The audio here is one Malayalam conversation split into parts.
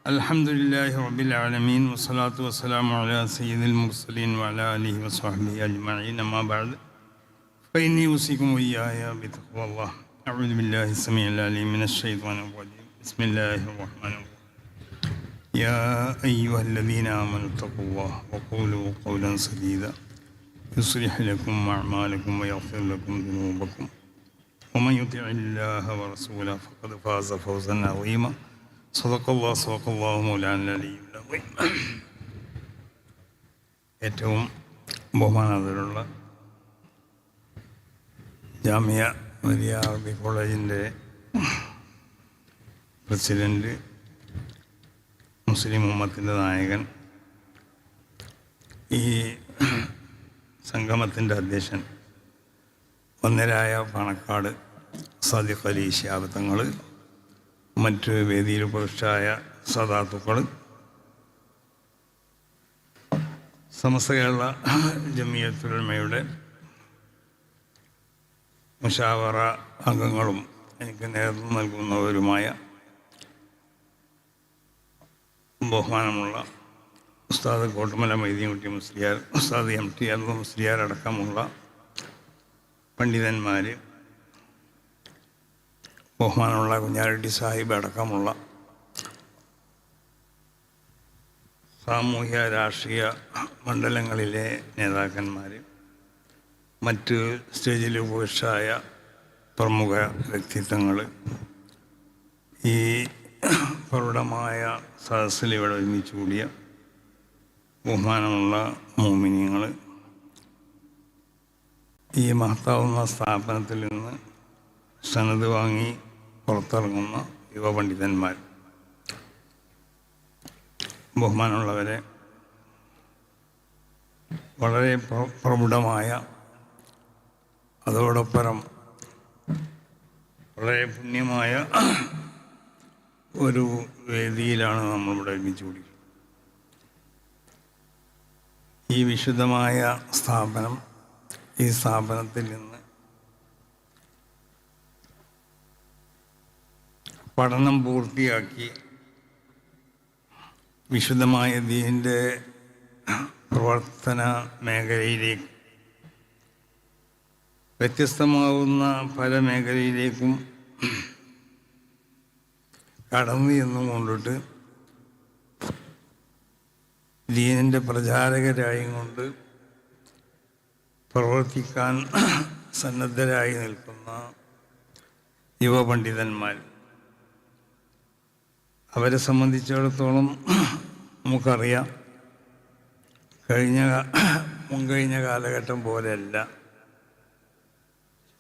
അൽഹംദുലില്ലാഹി റബ്ബിൽ ആലമീൻ വസ്സലാത്തു വസ്സലാമു അലാ സയ്യിദിൽ മുർസലീൻ വഅലാ ആലിഹി വസ്വഹ്ബിഹി അജ്മഈൻ അമ്മാ ബഅദ് ഫഇന്നി ഉസികും വഇയ്യായ ബിതഖ്വല്ലാഹ് അഊദു ബില്ലാഹി സമീഉൽ അലീം മിനശ് ശൈത്വാനിർ റജീം ബിസ്മില്ലാഹിർ റഹ്മാനിർ റഹീം യാ അയ്യുഹല്ലദീന ആമനു തഖുല്ലാഹ വഖൂലു ഖൗലൻ സദീദാ യുസ്ലിഹ് ലക്കും അഅമാലക്കും വയഗ്ഫിർ ലക്കും ദുനൂബക്കും വമൻ യുതിഇല്ലാഹ വറസൂലഹു ഫഖദ് ഫാസ ഫൗസൻ അളീമാ സദഖല്ലാഹു മൗലാനൽ അലിയ്യുൽ അസീം. ഏറ്റവും ബഹുമാനമുള്ള ജാമിയ വലിയ അറബി കോളേജിൻ്റെ പ്രസിഡൻറ്റ്, മുസ്ലിം ഉമ്മത്തിൻ്റെ നായകൻ, ഈ സംഗമത്തിൻ്റെ അധ്യക്ഷൻ വന്യരായ പാണക്കാട് സാദിഖ് അലി ശിഹാബ് തങ്ങൾ, മറ്റ് വേദിയിൽ പുരുഷായ സദാത്തുക്കൾ, സമസ്ത കേരള ജമിയത്തുൽ ഉലമയുടെ മുശാവറ അംഗങ്ങളും എനിക്ക് നേതൃത്വം നൽകുന്നവരുമായ ബഹുമാനമുള്ള ഉസ്താദ് കോട്ടുമല മൊയ്തീൻകുട്ടി മുസ്ലിയാർ, ഉസ്താദ് MT അബ്ദുൽ മുസ്ലിയാർ അടക്കമുള്ള പണ്ഡിതന്മാർ, ബഹുമാനമുള്ള കുഞ്ഞാరెഡ്ഡി സാഹിബ് അടക്കമുള്ള സാമൂഹ്യ രാഷ്ട്രീയ മണ്ഡലങ്ങളിലെ നേതാക്കന്മാർ, മറ്റ് സ്റ്റേജിൽ പുരുഷായ പ്രമുഖ വ്യക്തിത്വങ്ങൾ, ഈ പ്രൗഢമായ സദസ്സിൽ ഇവിടെ ഒരുമിച്ച് കൂടിയ ബഹുമാനമുള്ള മോമിനിയങ്ങൾ, ഈ മഹത്താവുന്ന സ്ഥാപനത്തിൽ നിന്ന് സനത് വാങ്ങി പുറത്തിറങ്ങുന്ന യുവപണ്ഡിതന്മാർ, ബഹുമാനമുള്ളവരെ, വളരെ പ്രൗഢമായ അതോടൊപ്പം വളരെ പുണ്യമായ ഒരു വേദിയിലാണ് നമ്മളിവിടെ ഒരുമിച്ച് കൂടി. ഈ വിശുദ്ധമായ സ്ഥാപനം, ഈ സ്ഥാപനത്തിൽ നിന്ന് പഠനം പൂർത്തിയാക്കി വിശുദ്ധമായ ദീനിൻ്റെ പ്രവർത്തന മേഖലയിലേക്ക്, വ്യത്യസ്തമാവുന്ന പല മേഖലയിലേക്കും കടന്നു ചെന്നും കൊണ്ടിട്ട് ദീനിൻ്റെ പ്രചാരകരായും കൊണ്ട് പ്രവർത്തിക്കാൻ സന്നദ്ധരായി നിൽക്കുന്ന യുവപണ്ഡിതന്മാർ, അവരെ സംബന്ധിച്ചിടത്തോളം നമുക്കറിയാം, മുൻകഴിഞ്ഞ കാലഘട്ടം പോലെയല്ല,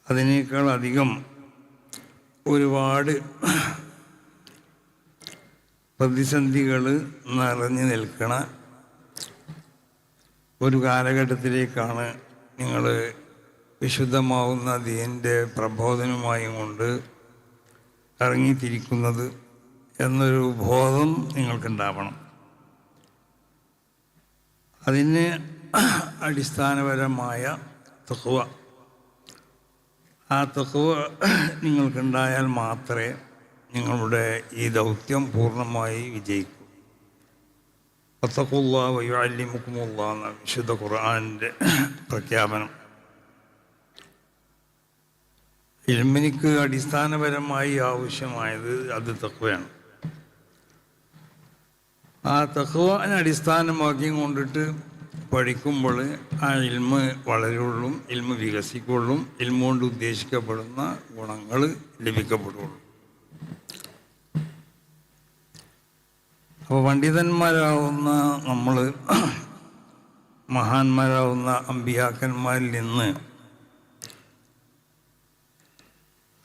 അതിനേക്കാൾ അധികം ഒരുപാട് പ്രതിസന്ധികൾ നിറഞ്ഞു നിൽക്കണ ഒരു കാലഘട്ടത്തിലേക്കാണ് നിങ്ങൾ വിശുദ്ധമാവുന്ന ദീനിൻ്റെ പ്രബോധനവുമായും കൊണ്ട് ഇറങ്ങിത്തിരിക്കുന്നത് എന്നൊരു ബോധം നിങ്ങൾക്കുണ്ടാവണം. അതിന് അടിസ്ഥാനപരമായ തഖ്വ, ആ തഖ്വ നിങ്ങൾക്കുണ്ടായാൽ മാത്രമേ നിങ്ങളുടെ ഈ ദൗത്യം പൂർണ്ണമായി വിജയിക്കൂ. വത്തഖുല്ലാഹ വയുഅല്ലിമുക്കുമുല്ലാഹ് എന്ന വിശുദ്ധ ഖുർആനിൻ്റെ പ്രഖ്യാപനം. ഇൽമിനിക്ക് അടിസ്ഥാനപരമായി ആവശ്യമായത് അത് തഖ്വയാണ്. ആ തഖ്വനെ അടിസ്ഥാനമാക്കി കൊണ്ടിട്ട് പഠിക്കുമ്പോൾ ആ ഇൽമ് വളരുള്ളൂ, ഇൽമ് വികസിക്കുള്ളൂ, ഇൽമ കൊണ്ട് ഉദ്ദേശിക്കപ്പെടുന്ന ഗുണങ്ങൾ ലഭിക്കപ്പെടുള്ളൂ. അപ്പോൾ പണ്ഡിതന്മാരാവുന്ന നമ്മൾ, മഹാന്മാരാവുന്ന അമ്പിയാക്കന്മാരിൽ നിന്ന്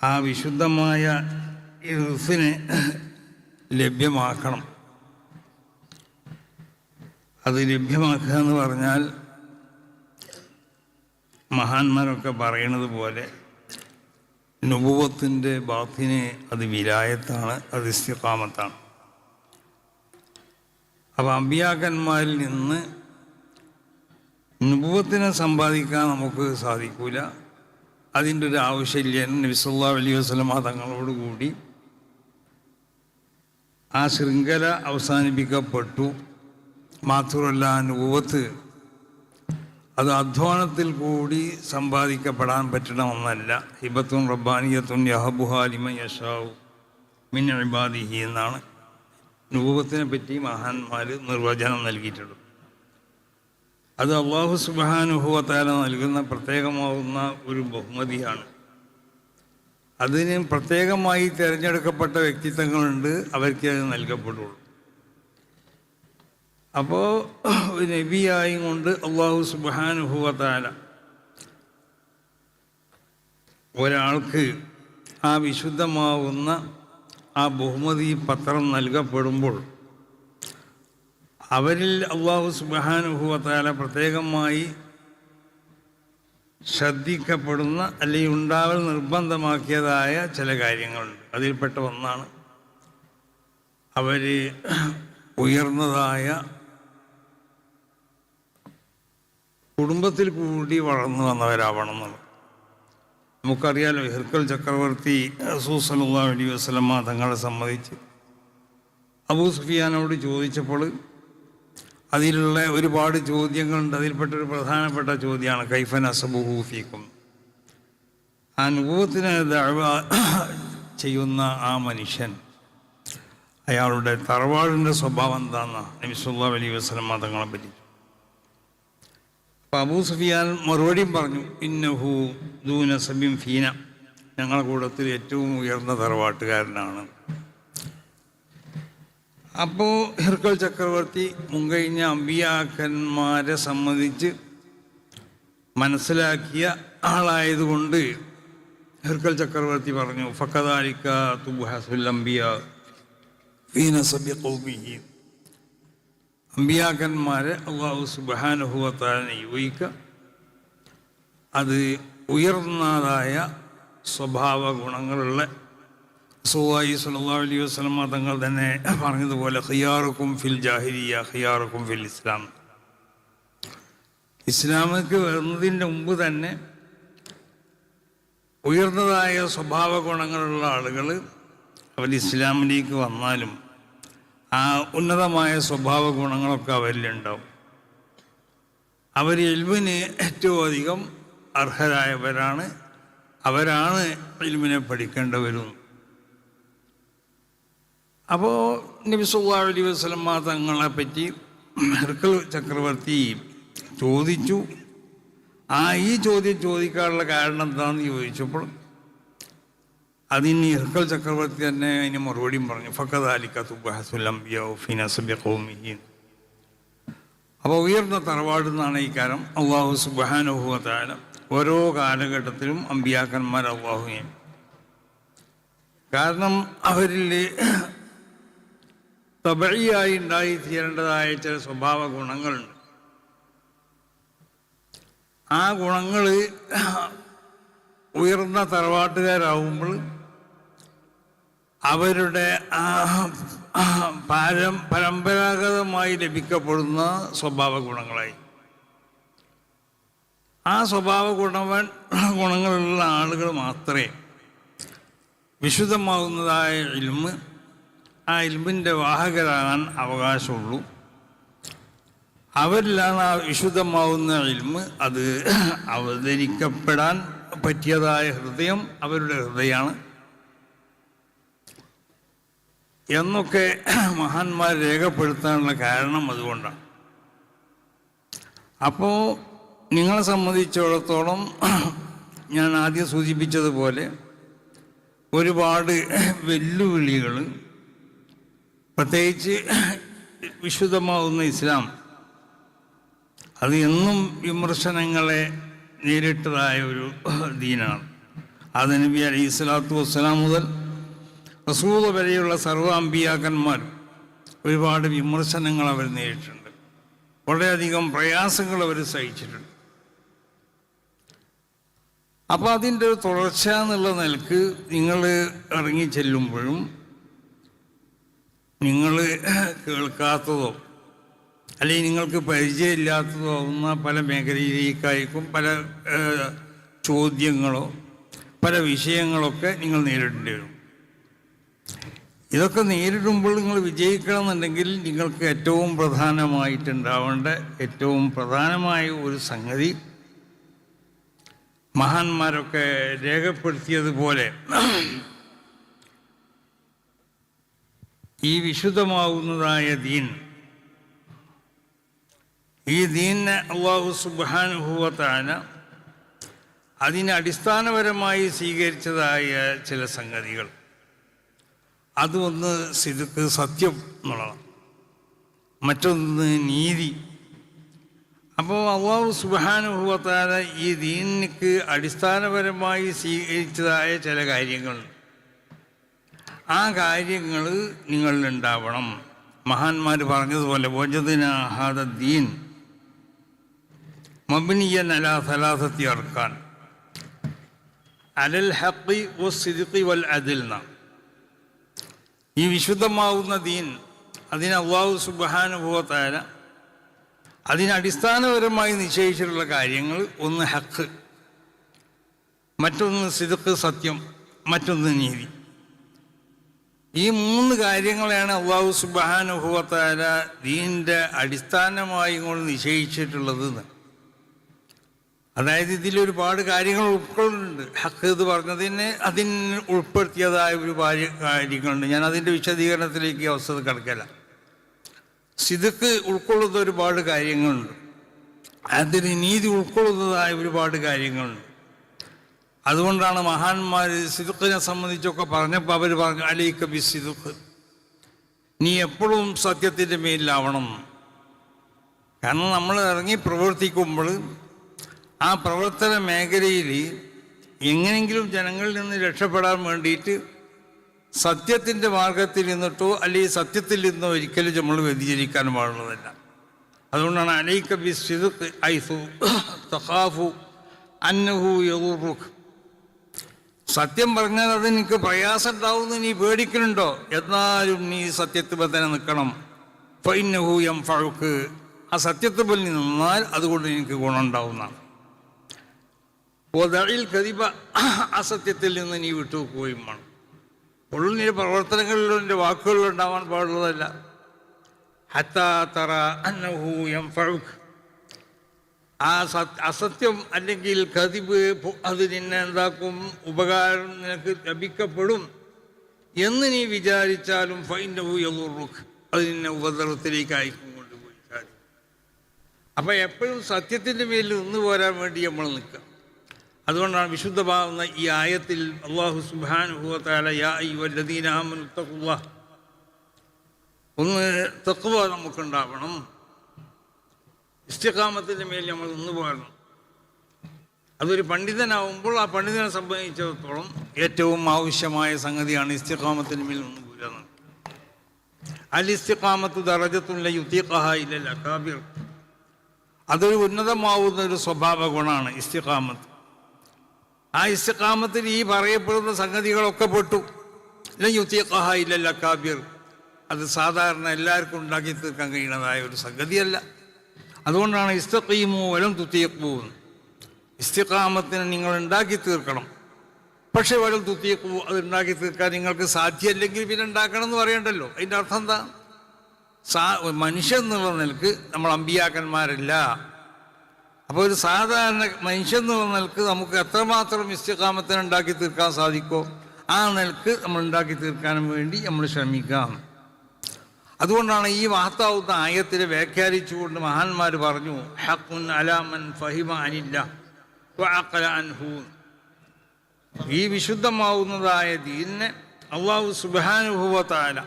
ആ വിശുദ്ധമായ ഇർഫിനെ ലഭ്യമാക്കണം. അത് ലഭ്യമാക്കുക എന്ന് പറഞ്ഞാൽ മഹാന്മാരൊക്കെ പറയണത് പോലെ നുബുവത്തിൻ്റെ ബാത്തിനെ അത് വിലായത്താണ്, അത് ഇസ്തിഖാമത്താണ്. അപ്പോൾ അമ്പിയാക്കന്മാരിൽ നിന്ന് നുബുവത്തിനെ സമ്പാദിക്കാൻ നമുക്ക് സാധിക്കൂല. അതിൻ്റെ ഒരു ആവശ്യമില്ല. നബി സല്ലല്ലാഹു അലൈഹി വസല്ലം തങ്ങളോട് കൂടി ആ ശൃംഖല അവസാനിപ്പിക്കപ്പെട്ടു. മാത്രമല്ല നുബുവത്ത് അത് അധ്വാനത്തിൽ കൂടി സമ്പാദിക്കപ്പെടാൻ പറ്റണ ഒന്നല്ല. ഹിബത്തുൻ റബ്ബാനിയത്തുൻ യഹബുഹാ ലിമൻ യശാഉ മിൻ ഇബാദിഹി എന്നാണ് നുബുവത്തിനെ പറ്റി മഹാന്മാർ നിർവചനം നൽകിയിട്ടുള്ളത്. അത് അല്ലാഹു സുബ്ഹാനഹു വ തആല നൽകുന്ന പ്രത്യേകമാവുന്ന ഒരു ബഹുമതിയാണ്. അതിന് പ്രത്യേകമായി തിരഞ്ഞെടുക്കപ്പെട്ട വ്യക്തിത്വങ്ങളുണ്ട്, അവർക്ക് അത് നൽകപ്പെടുള്ളൂ. അപ്പോൾ നബിയായും കൊണ്ട് അല്ലാഹു സുബ്ഹാനഹു വ തആല ഒരാൾക്ക് ആ വിശുദ്ധമാവുന്ന ആ ബഹുമതി പത്രം നൽകപ്പെടുമ്പോൾ അവരിൽ അല്ലാഹു സുബ്ഹാനഹു വ തആല പ്രത്യേകമായി ശ്രദ്ധിക്കപ്പെടുന്ന അല്ലെങ്കിൽ ഉണ്ടാവൽ നിർബന്ധമാക്കിയതായ ചില കാര്യങ്ങളുണ്ട്. അതിൽപ്പെട്ട ഒന്നാണ് അവർ ഉയർന്നതായ കുടുംബത്തിൽ കൂടി വളർന്നു വന്നവരാവണം എന്നുള്ളത്. നമുക്കറിയാലോ, ഹിർക്കൽ ചക്രവർത്തി റസൂൽ സല്ലല്ലാഹു അലൈഹി വസല്ലമ തങ്ങളെ സംബന്ധിച്ച് അബൂ സുഫിയാനോട് ചോദിച്ചപ്പോൾ അതിലുള്ള ഒരുപാട് ചോദ്യങ്ങളുണ്ട്. അതിൽപ്പെട്ടൊരു പ്രധാനപ്പെട്ട ചോദ്യമാണ് കൈഫ നസബുഹു ഫീക്കും. ആ നുബുവത്തിനെ ദഅവ ചെയ്യുന്ന ആ മനുഷ്യൻ അയാളുടെ തറവാടിൻ്റെ സ്വഭാവം എന്താണെന്നാണ് നബി സല്ലല്ലാഹു അലൈഹി വസല്ലമ തങ്ങളെ പറ്റി. അപ്പോൾ അബൂ സുഫിയാൻ മറുപടിയും പറഞ്ഞു, ഇന്നഹു ദൂ നസബിൻ ഫീന, ഞങ്ങളുടെ കൂട്ടത്തിൽ ഏറ്റവും ഉയർന്ന തറവാട്ടുകാരനാണ്. അപ്പോൾ ഹിർക്കൽ ചക്രവർത്തി മുൻകഴിഞ്ഞ അമ്പിയാക്കന്മാരെ സംബന്ധിച്ച് മനസ്സിലാക്കിയ ആളായതുകൊണ്ട് ഹിർക്കൽ ചക്രവർത്തി പറഞ്ഞു, ഫഖദാലിക തുബ്ഹസുൽ അംബിയാ ഫീ നസബി ഖൗമിഹി. അമ്പിയാക്കന്മാരെ അല്ലാഹു സുബ്ഹാനഹു വ തആല നിയോഗിക്കുക അത് ഉയർന്നതായ സ്വഭാവ ഗുണങ്ങളുള്ള റസൂലുള്ളാഹി സ്വല്ലല്ലാഹു അലൈഹി വസല്ലമ തങ്ങൾ തന്നെ പറഞ്ഞതുപോലെ ഖിയാറുക്കും ഫിൽ ജാഹിലിയ്യ ഖിയാറുക്കും ഫിൽ ഇസ്ലാം. ഇസ്ലാമിലേക്ക് വരുന്നതിൻ്റെ മുമ്പ് തന്നെ ഉയർന്നതായ സ്വഭാവ ഗുണങ്ങളുള്ള ആളുകൾ അവർ ഇസ്ലാമിലേക്ക് വന്നാലും ആ ഉന്നതമായ സ്വഭാവ ഗുണങ്ങളൊക്കെ അവരിലുണ്ടാവും. അവർ ഇൽമിന് ഏറ്റവും അധികം അർഹരായവരാണ്, അവരാണ് ഇൽമിനെ പഠിക്കേണ്ടവരും. അപ്പോൾ നബി സല്ലല്ലാഹു അലൈഹി വസല്ലമ തങ്ങളെ പറ്റി ഹിർക്കൽ ചക്രവർത്തി ചോദിച്ചു. ഈ ചോദ്യം ചോദിക്കാനുള്ള കാരണം എന്താണെന്ന് ചോദിച്ചപ്പോൾ അതിന് ഹിർക്കൽ ചക്രവർത്തി തന്നെ അതിന് മറുപടിയും പറഞ്ഞു, ഫഖദാലിക തുബ്ഹസുൽ അംബിയാ ഫീ നസബി ഖൗമിഹി. അപ്പോൾ ഉയർന്ന തറവാട് എന്നാണ് ഈ കാര്യം. അല്ലാഹു സുബ്ഹാനഹു വ തആല ഓരോ കാലഘട്ടത്തിലും അമ്പിയാക്കന്മാർ അല്ലാഹുവിനെ, കാരണം അവരിൽ തബഈയായി ഉണ്ടായിത്തീരേണ്ടതായ ചില സ്വഭാവ ഗുണങ്ങളുണ്ട്. ആ ഗുണങ്ങൾ ഉയർന്ന തറവാട്ടുകാരാവുമ്പോൾ അവരുടെ പരമ്പരാഗതമായി ലഭിക്കപ്പെടുന്ന സ്വഭാവ ഗുണങ്ങളായി. ആ സ്വഭാവ ഗുണങ്ങളുള്ള ആളുകൾ മാത്രമേ വിശുദ്ധമാകുന്നതായ ഇൽമ്, ആ ഇൽമിൻ്റെ വാഹകരാകാൻ അവകാശമുള്ളൂ. അവരിലാണ് ആ വിശുദ്ധമാവുന്ന ഇൽമ് അത് അവതരിക്കപ്പെടാൻ പറ്റിയതായ ഹൃദയം അവരുടെ ഹൃദയമാണ് എന്നൊക്കെ മഹാന്മാർ രേഖപ്പെടുത്താനുള്ള കാരണം അതുകൊണ്ടാണ്. അപ്പോൾ നിങ്ങളെ സംബന്ധിച്ചിടത്തോളം ഞാൻ ആദ്യം സൂചിപ്പിച്ചതുപോലെ ഒരുപാട് വെല്ലുവിളികൾ, പ്രത്യേകിച്ച് വിശുദ്ധമാവുന്ന ഇസ്ലാം അത് എന്നും വിമർശനങ്ങളെ നേരിട്ടതായ ഒരു ദീനാണ്. അത് നബി അലൈഹി സ്വലാത്തു വസ്സലാം മുതൽ റസൂൽ വരെയുള്ള സർവ്വ അമ്പിയാക്കന്മാർ ഒരുപാട് വിമർശനങ്ങൾ അവർ നേരിട്ടിട്ടുണ്ട്, വളരെയധികം പ്രയാസങ്ങൾ അവർ സഹിച്ചിട്ടുണ്ട്. അപ്പോൾ അതിൻ്റെ ഒരു തുടർച്ച എന്നുള്ള നിലക്ക് നിങ്ങൾ ഇറങ്ങി ചെല്ലുമ്പോഴും നിങ്ങൾ കേൾക്കാത്തതോ അല്ലെങ്കിൽ നിങ്ങൾക്ക് പരിചയമില്ലാത്തതോ ആവുന്ന പല മേഖലയിലേക്കായിരിക്കും പല ചോദ്യങ്ങളോ പല വിഷയങ്ങളൊക്കെ നിങ്ങൾ നേരിടേണ്ടി വരും. ഇതൊക്കെ നേരിടുമ്പോൾ നിങ്ങൾ വിജയിക്കണമെന്നുണ്ടെങ്കിൽ നിങ്ങൾക്ക് ഏറ്റവും പ്രധാനമായിട്ടുണ്ടാവേണ്ട ഏറ്റവും പ്രധാനമായ ഒരു സംഗതി മഹാന്മാരൊക്കെ രേഖപ്പെടുത്തിയതുപോലെ ഈ വിശുദ്ധമാവുന്നതായ ദീൻ, ഈ ദീനിനെ അല്ലാഹു സുബ്ഹാനഹു വ തആല അതിനെ അടിസ്ഥാനപരമായി സ്വീകരിച്ചതായ ചില സംഗതികൾ, അതൊന്ന് സിദ്ഖ് സത്യം എന്നുള്ളതാണ്, മറ്റൊന്ന് നീതി. അപ്പോൾ അല്ലാഹു സുബ്ഹാനഹു വ തആല ഈ ദീനിക്ക് അടിസ്ഥാനപരമായി സ്വീകരിച്ചതായ ചില കാര്യങ്ങളുണ്ട്. ആ കാര്യങ്ങൾ നിങ്ങളിലുണ്ടാവണം. മഹാന്മാർ പറഞ്ഞതുപോലെ വജദ്നാ ഹാദ ദീൻ മബ്നിയൻ അലാ സലാസത്തി അർക്കാൻ അലൽ ഹഖ് വസ്സിദ്ഖി വൽ അദ്ൽ. ഈ വിശുദ്ധമാവുന്ന ദീൻ അതിന് അല്ലാഹു സുബ്ഹാനഹു വ തആല അതിനടിസ്ഥാനപരമായി നിശ്ചയിച്ചിട്ടുള്ള കാര്യങ്ങൾ, ഒന്ന് ഹഖ്, മറ്റൊന്ന് സിദ്ഖ് സത്യം, മറ്റൊന്ന് നീതി. ഈ മൂന്ന് കാര്യങ്ങളെയാണ് അല്ലാഹു സുബ്ഹാനഹു വ തആല ദീനിൻ്റെ അടിസ്ഥാനമായി കൊണ്ട് നിശ്ചയിച്ചിട്ടുള്ളത്. അതായത് ഇതിലൊരുപാട് കാര്യങ്ങൾ ഉൾക്കൊള്ളുന്നുണ്ട്. ഹഖ് എന്ന് പറഞ്ഞതിന് അതിന് ഉൾപ്പെടുത്തിയതായ ഒരുപാട് കാര്യങ്ങളുണ്ട്. ഞാൻ അതിൻ്റെ വിശദീകരണത്തിലേക്ക് അവസരം കിടക്കില്ല. സിദ്ഖ് ഉൾക്കൊള്ളുന്ന ഒരുപാട് കാര്യങ്ങളുണ്ട്, അതിന് നീതി ഉൾക്കൊള്ളുന്നതായ ഒരുപാട് കാര്യങ്ങളുണ്ട്. അതുകൊണ്ടാണ് മഹാന്മാർ സിദ്ഖിനെ സംബന്ധിച്ചൊക്കെ പറഞ്ഞപ്പോൾ അവർ പറഞ്ഞു അലൈക ബിസ്സിദ്ഖ്, നീ എപ്പോഴും സത്യത്തിൻ്റെ മേലിലാവണം. കാരണം നമ്മൾ ഇറങ്ങി പ്രവർത്തിക്കുമ്പോൾ ആ പ്രവർത്തന മേഖലയിൽ എങ്ങനെയെങ്കിലും ജനങ്ങളിൽ നിന്ന് രക്ഷപ്പെടാൻ വേണ്ടിയിട്ട് സത്യത്തിൻ്റെ മാർഗത്തിൽ നിന്നിട്ടോ അല്ലെങ്കിൽ സത്യത്തിൽ നിന്നോ ഒരിക്കലും നമ്മൾ വ്യതിചരിക്കാൻ പാടുള്ളതല്ല. അതുകൊണ്ടാണ് അലൈക ബിസ്സിദ്ഖ് ഐസു തഖാഫു അന്നഹു യദുറുക. സത്യം പറഞ്ഞാൽ അത് നിനക്ക് പ്രയാസം ഉണ്ടാവുമെന്ന് നീ പേടിക്കുന്നുണ്ടോ, എന്നാലും നീ സത്യത്തിൽ തന്നെ നിൽക്കണം. ഫഇന്നഹു യൻഫഉക, ആ സത്യത്തിൽ നിന്നാൽ അതുകൊണ്ട് എനിക്ക് ഗുണമുണ്ടാവുന്നതാണ്. വദഇൽ കദിബ, അസത്യത്തിൽ നിന്ന് നീ വിട്ടുപോവുകയും വേണം. ഉള്ളിൽ നിന്റെ പ്രവർത്തനങ്ങളിലും നിന്റെ വാക്കുകളിലും ഉണ്ടാവാൻ പാടുള്ളതല്ല. ഹത്താ തറ അന്നഹു യൻഫഉക, ആ അസത്യം അല്ലെങ്കിൽ കദിബ് അത് നിന്നെ എന്താക്കും, ഉപകാരം നിനക്ക് ലഭിക്കപ്പെടും എന്ന് നീ വിചാരിച്ചാലും ഫഇന്നഹു യദുറുക, അത് നിന്നെ ഉപദ്രവത്തിലേക്ക് അയക്കും കൊണ്ടുപോയി ചാടി. അപ്പം എപ്പോഴും സത്യത്തിൻ്റെ മേലിൽ നിന്ന് പോരാൻ വേണ്ടി നമ്മൾ നിൽക്കുക. അതുകൊണ്ടാണ് വിശുദ്ധമാകുന്ന ഈ ആയത്തിൽ അല്ലാഹു സുബ്ഹാനഹു വ തആല യാ അയ്യുഹല്ലദീന ആമനു തഖുല്ലാഹ്, ഒന്ന് തഖ്വ നമുക്കുണ്ടാവണം, ഇസ്തിഖാമത്തിൻ്റെ മേൽ നമ്മൾ നിന്ന് പോകണം. അതൊരു പണ്ഡിതനാവുമ്പോൾ ആ പണ്ഡിതനെ സംബന്ധിച്ചിടത്തോളം ഏറ്റവും ആവശ്യമായ സംഗതിയാണ് ഇസ്തിഖാമത്തിൻ്റെ മേൽ നിന്ന് പോരുക. അൽ ഇസ്തിഖാമത്തു ദറജത്തുൻ ലാ യുതീഖഹാ ഇല്ലൽ അകാബിർ, അതൊരു ഉന്നതമാവുന്ന ഒരു സ്വഭാവ ഗുണമാണ് ഇസ്തിഖാമത്ത്. ആ ഇസ്തിഖാമത്തിൽ ഈ പറയപ്പെടുന്ന സംഗതികളൊക്കെ പെട്ടു. ലാ യുതീഖഹാ ഇല്ലൽ അകാബിർ, അത് സാധാരണ എല്ലാവർക്കും ഉണ്ടാക്കി തീർക്കാൻ കഴിയുന്നതായ ഒരു സംഗതിയല്ല. അതുകൊണ്ടാണ് ഇസ്തഖീമു വലം തുതീഖൂ, ഇസ്തിഖാമത്തിന് നിങ്ങൾ ഉണ്ടാക്കി തീർക്കണം, പക്ഷേ വലം തുതീഖൂ, അത് ഉണ്ടാക്കി തീർക്കാൻ നിങ്ങൾക്ക് സാധ്യമല്ലെങ്കിൽ പിന്നെ ഉണ്ടാക്കണം എന്ന് പറയണ്ടല്ലോ. അതിൻ്റെ അർത്ഥം എന്താ? മനുഷ്യൻ എന്നുള്ള നിലക്ക് നമ്മൾ അമ്പിയാക്കന്മാരല്ല. അപ്പോൾ ഒരു സാധാരണ മനുഷ്യൻ എന്നുള്ള നിലക്ക് നമുക്ക് എത്രമാത്രം ഇസ്തിഖാമത്തിന് ഉണ്ടാക്കി തീർക്കാൻ സാധിക്കോ ആ നിലക്ക് നമ്മൾ ഉണ്ടാക്കി തീർക്കാനും വേണ്ടി നമ്മൾ ശ്രമിക്കാം. അതുകൊണ്ടാണ് ഈ മഹത്താവുന്ന ആയത്തിനെ വ്യാഖ്യാനിച്ചുകൊണ്ട് മഹാന്മാർ പറഞ്ഞു ഹഖുൻ അലാ മൻ ഫഹിമ അനില്ലാഹ് വഅഖല അൻഹു. ഈ വിശുദ്ധമാവുന്നതായ ദീനിനെ അല്ലാഹു സുബ്ഹാനഹു വ തആല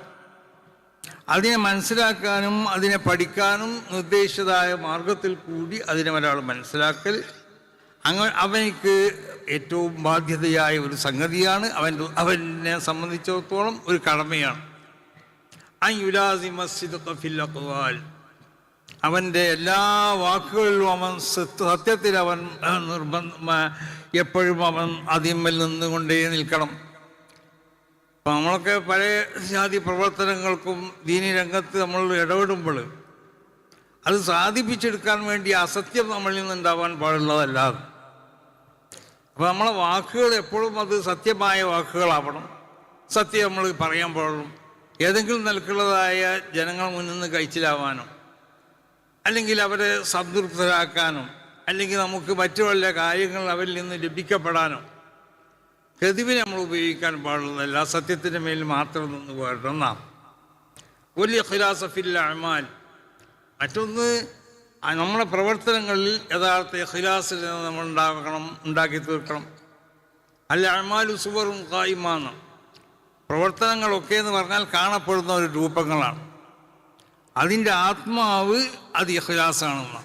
അതിനെ മനസ്സിലാക്കാനും അതിനെ പഠിക്കാനും നിർദ്ദേശിച്ചതായ മാർഗത്തിൽ കൂടി അതിനെ ഒരാൾ മനസ്സിലാക്കൽ അവനിക്ക് ഏറ്റവും ബാധ്യതയായ ഒരു സംഗതിയാണ്. അവനെ സംബന്ധിച്ചിടത്തോളം ഒരു കടമയാണ്. അവൻ്റെ എല്ലാ വാക്കുകളിലും അവൻ സത്യത്തിൽ അവൻ എപ്പോഴും അവൻ അതിന്മേൽ നിന്നുകൊണ്ടേ നിൽക്കണം. അപ്പം നമ്മളൊക്കെ പല ജാതി പ്രവർത്തനങ്ങൾക്കും ദീനി രംഗത്ത് നമ്മൾ ഇടപെടുമ്പോൾ അത് സാധിപ്പിച്ചെടുക്കാൻ വേണ്ടി അസത്യം നമ്മളിൽ നിന്നുണ്ടാവാൻ പാടുള്ളതല്ലാതെ. അപ്പോൾ നമ്മളെ വാക്കുകൾ എപ്പോഴും അത് സത്യമായ വാക്കുകളാവണം, സത്യം നമ്മൾ പറയാൻ പാടും. ഏതെങ്കിലും നിലക്കുള്ളതായ ജനങ്ങൾ മുന്നിൽ നിന്ന് കഴിച്ചിലാവാനോ അല്ലെങ്കിൽ അവരെ സംതൃപ്തരാക്കാനോ അല്ലെങ്കിൽ നമുക്ക് മറ്റു വല്ല കാര്യങ്ങൾ അവരിൽ നിന്ന് ലഭിക്കപ്പെടാനോ കെതിവിനെ നമ്മൾ ഉപയോഗിക്കാൻ പാടുള്ളതല്ല. സത്യത്തിൻ്റെ മേൽ മാത്രം നിന്ന് പോരണം നാം. വലിയ ഇഖ്ലാസ് ഫിൽ അഅ്മാൽ. മറ്റൊന്ന്, നമ്മുടെ പ്രവർത്തനങ്ങളിൽ യഥാർത്ഥ ഇഖ്ലാസ് നമ്മൾ ഉണ്ടാക്കി തീർക്കണം. അൽ അഅ്മാലു സുവറുൻ ഖായിമാണ്. പ്രവർത്തനങ്ങളൊക്കെ എന്ന് പറഞ്ഞാൽ കാണപ്പെടുന്ന ഒരു രൂപങ്ങളാണ്. അതിൻ്റെ ആത്മാവ് അത് ഇഖ്ലാസാണെന്ന്.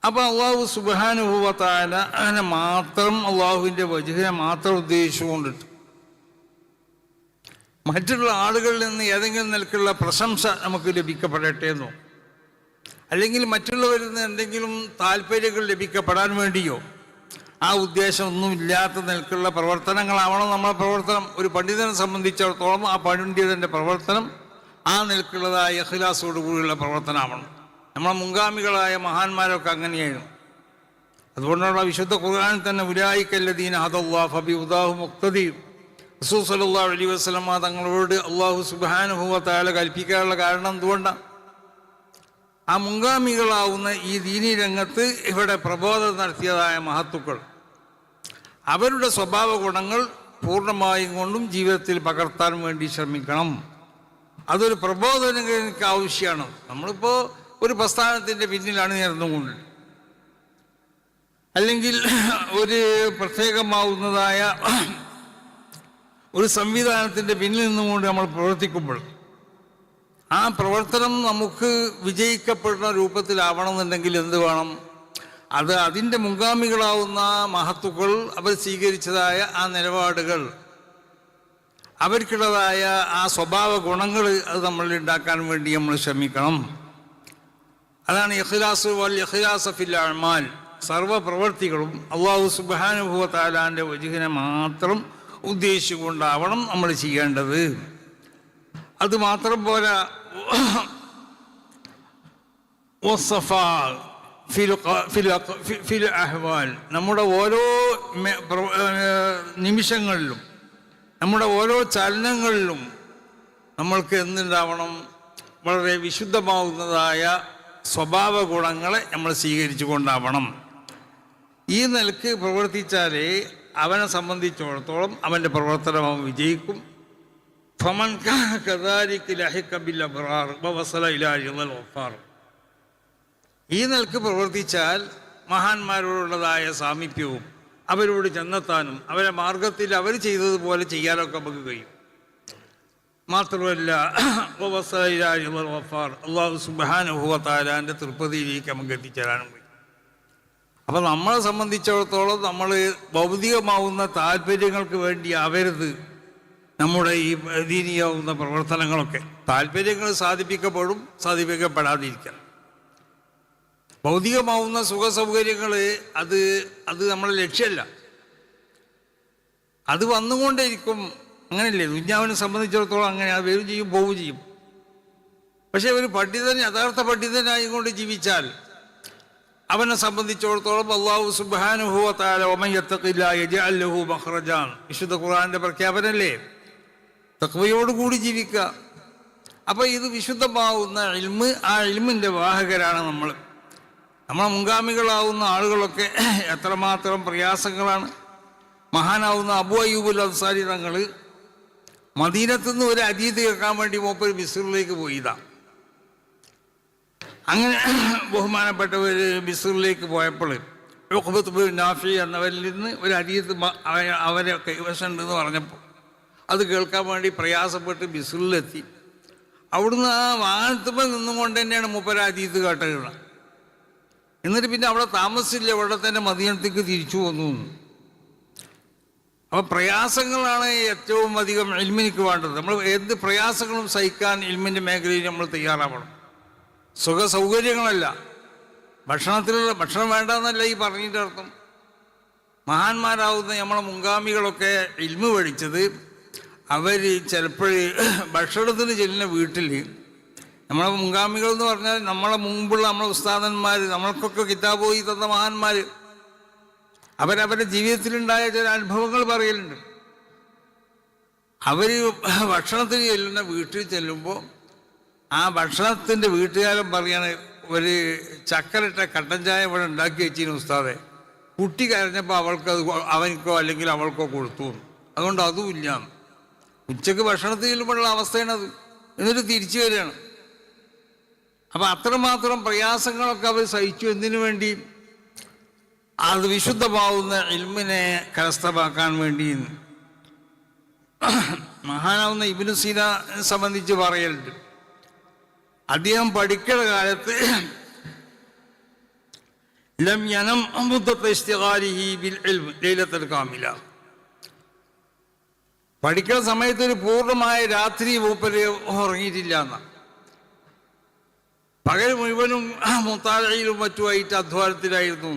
അപ്പോൾ അള്ളാഹു സുബ്ഹാനഹു വ തആല അതിനെ മാത്രം, അള്ളാഹുവിൻ്റെ വജ്ഹിനെ മാത്രം ഉദ്ദേശിച്ചുകൊണ്ടിട്ട് മറ്റുള്ള ആളുകളിൽ നിന്ന് ഏതെങ്കിലും നിലക്കുള്ള പ്രശംസ നമുക്ക് ലഭിക്കപ്പെടട്ടെ എന്നോ അല്ലെങ്കിൽ മറ്റുള്ളവരിൽ നിന്ന് എന്തെങ്കിലും താല്പര്യങ്ങൾ ലഭിക്കപ്പെടാൻ വേണ്ടിയോ ആ ഉദ്ദേശമൊന്നും ഇല്ലാത്ത നിലക്കുള്ള പ്രവർത്തനങ്ങളാവണം നമ്മളെ പ്രവർത്തനം. ഒരു പണ്ഡിതനെ സംബന്ധിച്ചിടത്തോളം ആ പണ്ഡിതൻ്റെ പ്രവർത്തനം ആ നിലക്കുള്ളതായ ഇഖ്ലാസോട് കൂടിയുള്ള പ്രവർത്തനമാവണം. നമ്മളെ മുൻഗാമികളായ മഹാന്മാരൊക്കെ അങ്ങനെയായിരുന്നു. അതുകൊണ്ടാണ് വിശുദ്ധ ഖുർആനിൽ തന്നെ ഉലൈകല്ലദീന ഹദല്ലാഹു ഫബിഹുദാഹു മുഖ്തദി. റസൂൽ സ്വല്ലല്ലാഹു അലൈഹി വസല്ലം തങ്ങളോട് അല്ലാഹു സുബ്ഹാനഹു വ തആല കൽപ്പിക്കാനുള്ള കാരണം എന്തുകൊണ്ടാണ്? ആ മുൻഗാമികളാവുന്ന ഈ ദീനീ രംഗത്ത് ഇവിടെ പ്രബോധനം നടത്തിയതായ മഹത്തുക്കൾ അവരുടെ സ്വഭാവ ഗുണങ്ങൾ പൂർണ്ണമായും കൊണ്ടും ജീവിതത്തിൽ പകർത്താൻ വേണ്ടി ശ്രമിക്കണം. അതൊരു പ്രബോധനം എനിക്ക് ആവശ്യമാണ്. നമ്മളിപ്പോൾ ഒരു പ്രസ്ഥാനത്തിൻ്റെ പിന്നിലാണ് നേർന്നുകൊണ്ട് അല്ലെങ്കിൽ ഒരു പ്രത്യേകമാവുന്നതായ ഒരു സംവിധാനത്തിൻ്റെ പിന്നിൽ നിന്നുകൊണ്ട് നമ്മൾ പ്രവർത്തിക്കുമ്പോൾ ആ പ്രവർത്തനം നമുക്ക് വിജയിക്കപ്പെടുന്ന രൂപത്തിലാവണമെന്നുണ്ടെങ്കിൽ എന്ത് വേണം? അത് അതിൻ്റെ മുൻഗാമികളാവുന്ന മഹത്തുക്കൾ അവർ സ്വീകരിച്ചതായ ആ നിലപാടുകൾ, അവർക്കുള്ളതായ ആ സ്വഭാവ ഗുണങ്ങൾ അത് നമ്മളിൽ ഉണ്ടാക്കാൻ വേണ്ടി നമ്മൾ ശ്രമിക്കണം. അതാണ് ഇഖ്ലാസ് വൽ ഇഖ്ലാസ് ഫിൽ അഅ്മാൽ. സർവ പ്രവർത്തികളും അല്ലാഹു സുബ്ഹാനഹു വ തആലാന്റെ വജ്ഹിനെ മാത്രം ഉദ്ദേശിച്ചുകൊണ്ടാവണം നമ്മൾ ചെയ്യേണ്ടത്. അത് മാത്രം പോരാ, ഫിൽ അഹ്വാൽ. നമ്മുടെ ഓരോ നിമിഷങ്ങളിലും നമ്മുടെ ഓരോ ചലനങ്ങളിലും നമ്മൾക്ക് എന്തുണ്ടാവണം? വളരെ വിശുദ്ധമാവുന്നതായ സ്വഭാവ ഗുണങ്ങളെ നമ്മൾ സ്വീകരിച്ചു കൊണ്ടാവണം. ഈ നിലക്ക് പ്രവർത്തിച്ചാലേ അവനെ സംബന്ധിച്ചിടത്തോളം അവൻ്റെ പ്രവർത്തനം അവൻ വിജയിക്കും. ഫമൻ കാന കദാലിക ലഹിഖ ബിൽ അബ്റാർ വവസല ഇലാ റിളൽ ഗഫാർ. ഈ നിലക്ക് പ്രവർത്തിച്ചാൽ മഹാന്മാരോടുള്ളതായ സാമീപ്യവും അവരോട് ചെന്നെത്താനും അവരെ മാർഗത്തിൽ അവർ ചെയ്തതുപോലെ ചെയ്യാനൊക്കെ നമുക്ക് കഴിയും. മാത്രമല്ല വവസല ഇലാ റിളൽ ഗഫാർ, അല്ലാഹു സുബ്ഹാനഹു വ തആലാന്റെ തൃപ്തിയിലേക്ക് നമുക്ക് എത്തിച്ചേരാനും കഴിയും. അപ്പം നമ്മളെ സംബന്ധിച്ചിടത്തോളം നമ്മൾ ഭൗതികമാവുന്ന താല്പര്യങ്ങൾക്ക് വേണ്ടി ആവരുത് നമ്മുടെ ഈ ദീനീയാവുന്ന പ്രവർത്തനങ്ങളൊക്കെ. താല്പര്യങ്ങൾ സാധിപ്പിക്കപ്പെടും, സാധിപ്പിക്കപ്പെടാതിരിക്കണം. ഭൗതികമാവുന്ന സുഖസൗകര്യങ്ങൾ അത് നമ്മുടെ ലക്ഷ്യമല്ല, അത് വന്നുകൊണ്ടേയിരിക്കും. അങ്ങനെയല്ലേ ദുന്യാവിനെ സംബന്ധിച്ചിടത്തോളം? അങ്ങനെ അത് വരും ചെയ്യും, പോവുകയും ചെയ്യും. പക്ഷെ ഒരു പണ്ഡിതൻ യഥാർത്ഥ പണ്ഡിതനായിക്കൊണ്ട് ജീവിച്ചാൽ അവനെ സംബന്ധിച്ചിടത്തോളം അല്ലാഹു സുബ്ഹാനഹു വ തആല വമൻ യത്തഖില്ലാഹ യജ്അൽ ലഹു മഖ്റജാൻ വിശുദ്ധ ഖുർആന്റെ പ്രഖ്യാപനമല്ലേ? തഖ്വയോടുകൂടി ജീവിക്കുക. അപ്പോൾ ഇത് വിശുദ്ധമാവുന്ന ഇൽമ്, ആ ഇൽമിൻ്റെ വാഹകരാണ് നമ്മൾ. നമ്മളെ മുൻഗാമികളാവുന്ന ആളുകളൊക്കെ എത്രമാത്രം പ്രയാസങ്ങളാണ്. മഹാനാവുന്ന അബൂ അയ്യൂബുൽ അൻസാരി തങ്ങൾ മദീനത്തുനിന്ന് ഒരു ഹദീസ് കേൾക്കാൻ വേണ്ടി മൂപ്പർ മിസ്റിലേക്ക് പോയതാണ്. അങ്ങനെ ബഹുമാനപ്പെട്ടവർ മിസ്റിലേക്ക് പോയപ്പോൾ ഉഖ്ബത്ത് ബിൻ നാഫി എന്നവരിൽ നിന്ന് ഒരു ഹദീസ് അവരെ കൈവശമുണ്ടെന്ന് പറഞ്ഞപ്പോൾ അത് കേൾക്കാൻ വേണ്ടി പ്രയാസപ്പെട്ട് മിസ്റിലെത്തി. അവിടുന്ന് ആ വാഹനത്തുമ്പോൾ നിന്നുകൊണ്ട് തന്നെയാണ് മൂപ്പർ ഹദീസ് കേട്ടത്. എന്നിട്ട് പിന്നെ അവിടെ താമസിച്ചില്ല, അവിടെ തന്നെ മദീനത്തേക്ക് തിരിച്ചു വന്നു. അപ്പം പ്രയാസങ്ങളാണ് ഏറ്റവും അധികം ഇൽമിനിക്ക് വേണ്ടത്. നമ്മൾ എന്ത് പ്രയാസങ്ങളും സഹിക്കാൻ ഇൽമിൻ്റെ മേഖലയിൽ നമ്മൾ തയ്യാറാവണം. സുഖ സൗകര്യങ്ങളല്ല, ഭക്ഷണം വേണ്ടെന്നല്ല ഈ പറഞ്ഞതിൻ്റെ അർത്ഥം. മഹാന്മാരാവുന്ന നമ്മളെ മുൻഗാമികളൊക്കെ ഇൽമു പഠിച്ചത് അവർ ചിലപ്പോൾ ഭക്ഷണത്തിന് ചെല്ലുന്ന വീട്ടിൽ നമ്മളെ മുൻഗാമികൾ എന്ന് പറഞ്ഞാൽ നമ്മളെ മുമ്പുള്ള നമ്മളെ ഉസ്താദന്മാർ, നമ്മൾക്കൊക്കെ കിതാബ് പോയി തന്ന മഹാന്മാർ, അവരവരുടെ ജീവിതത്തിലുണ്ടായ ചില അനുഭവങ്ങൾ പറയലുണ്ട്. അവർ ഭക്ഷണത്തിന് ചെല്ലുന്ന വീട്ടിൽ ചെല്ലുമ്പോൾ ആ ഭക്ഷണത്തിൻ്റെ വീട്ടുകാരൻ പറയാണ്, ഒരു ചക്കരട്ട കട്ടൻ ചായ ഇവിടെ ഉണ്ടാക്കി വെച്ചിരുന്നു ഉസ്താദെ, കുട്ടി കരഞ്ഞപ്പോൾ അവനക്കോ അല്ലെങ്കിൽ അവൾക്കോ കൊടുത്തു, അതുകൊണ്ട് അതും ഇല്ല. ഉച്ചക്ക് ഭക്ഷണത്തിൽ ചെല്ലുമ്പോഴുള്ള അവസ്ഥയാണത്. എന്നിട്ട് തിരിച്ചു വരികയാണ്. അപ്പം അത്രമാത്രം പ്രയാസങ്ങളൊക്കെ അവർ സഹിച്ചു. എന്തിനു വേണ്ടി? അത് വിശുദ്ധമാവുന്ന ഇൽമിനെ കരസ്ഥമാക്കാൻ വേണ്ടി. മഹാനാവുന്ന ഇബ്നു സീനാനെ സംബന്ധിച്ച് പറയലുണ്ട്, അദ്ദേഹം പഠിക്കുന്ന കാലത്ത് ലം യനം മുദ്ദത്ത ഇസ്തിഗാലിഹി ബിൽ ഇൽം ലൈലത്തുൽ കാമില, പഠിക്കുന്ന സമയത്ത് ഒരു പൂർണ്ണമായ രാത്രി മൂപ്പര് ഉറങ്ങിയിട്ടില്ല എന്ന. പകൽ മുഴുവനും മുത്താലയിലും മറ്റുമായിട്ട് അധ്വാനത്തിലായിരുന്നു.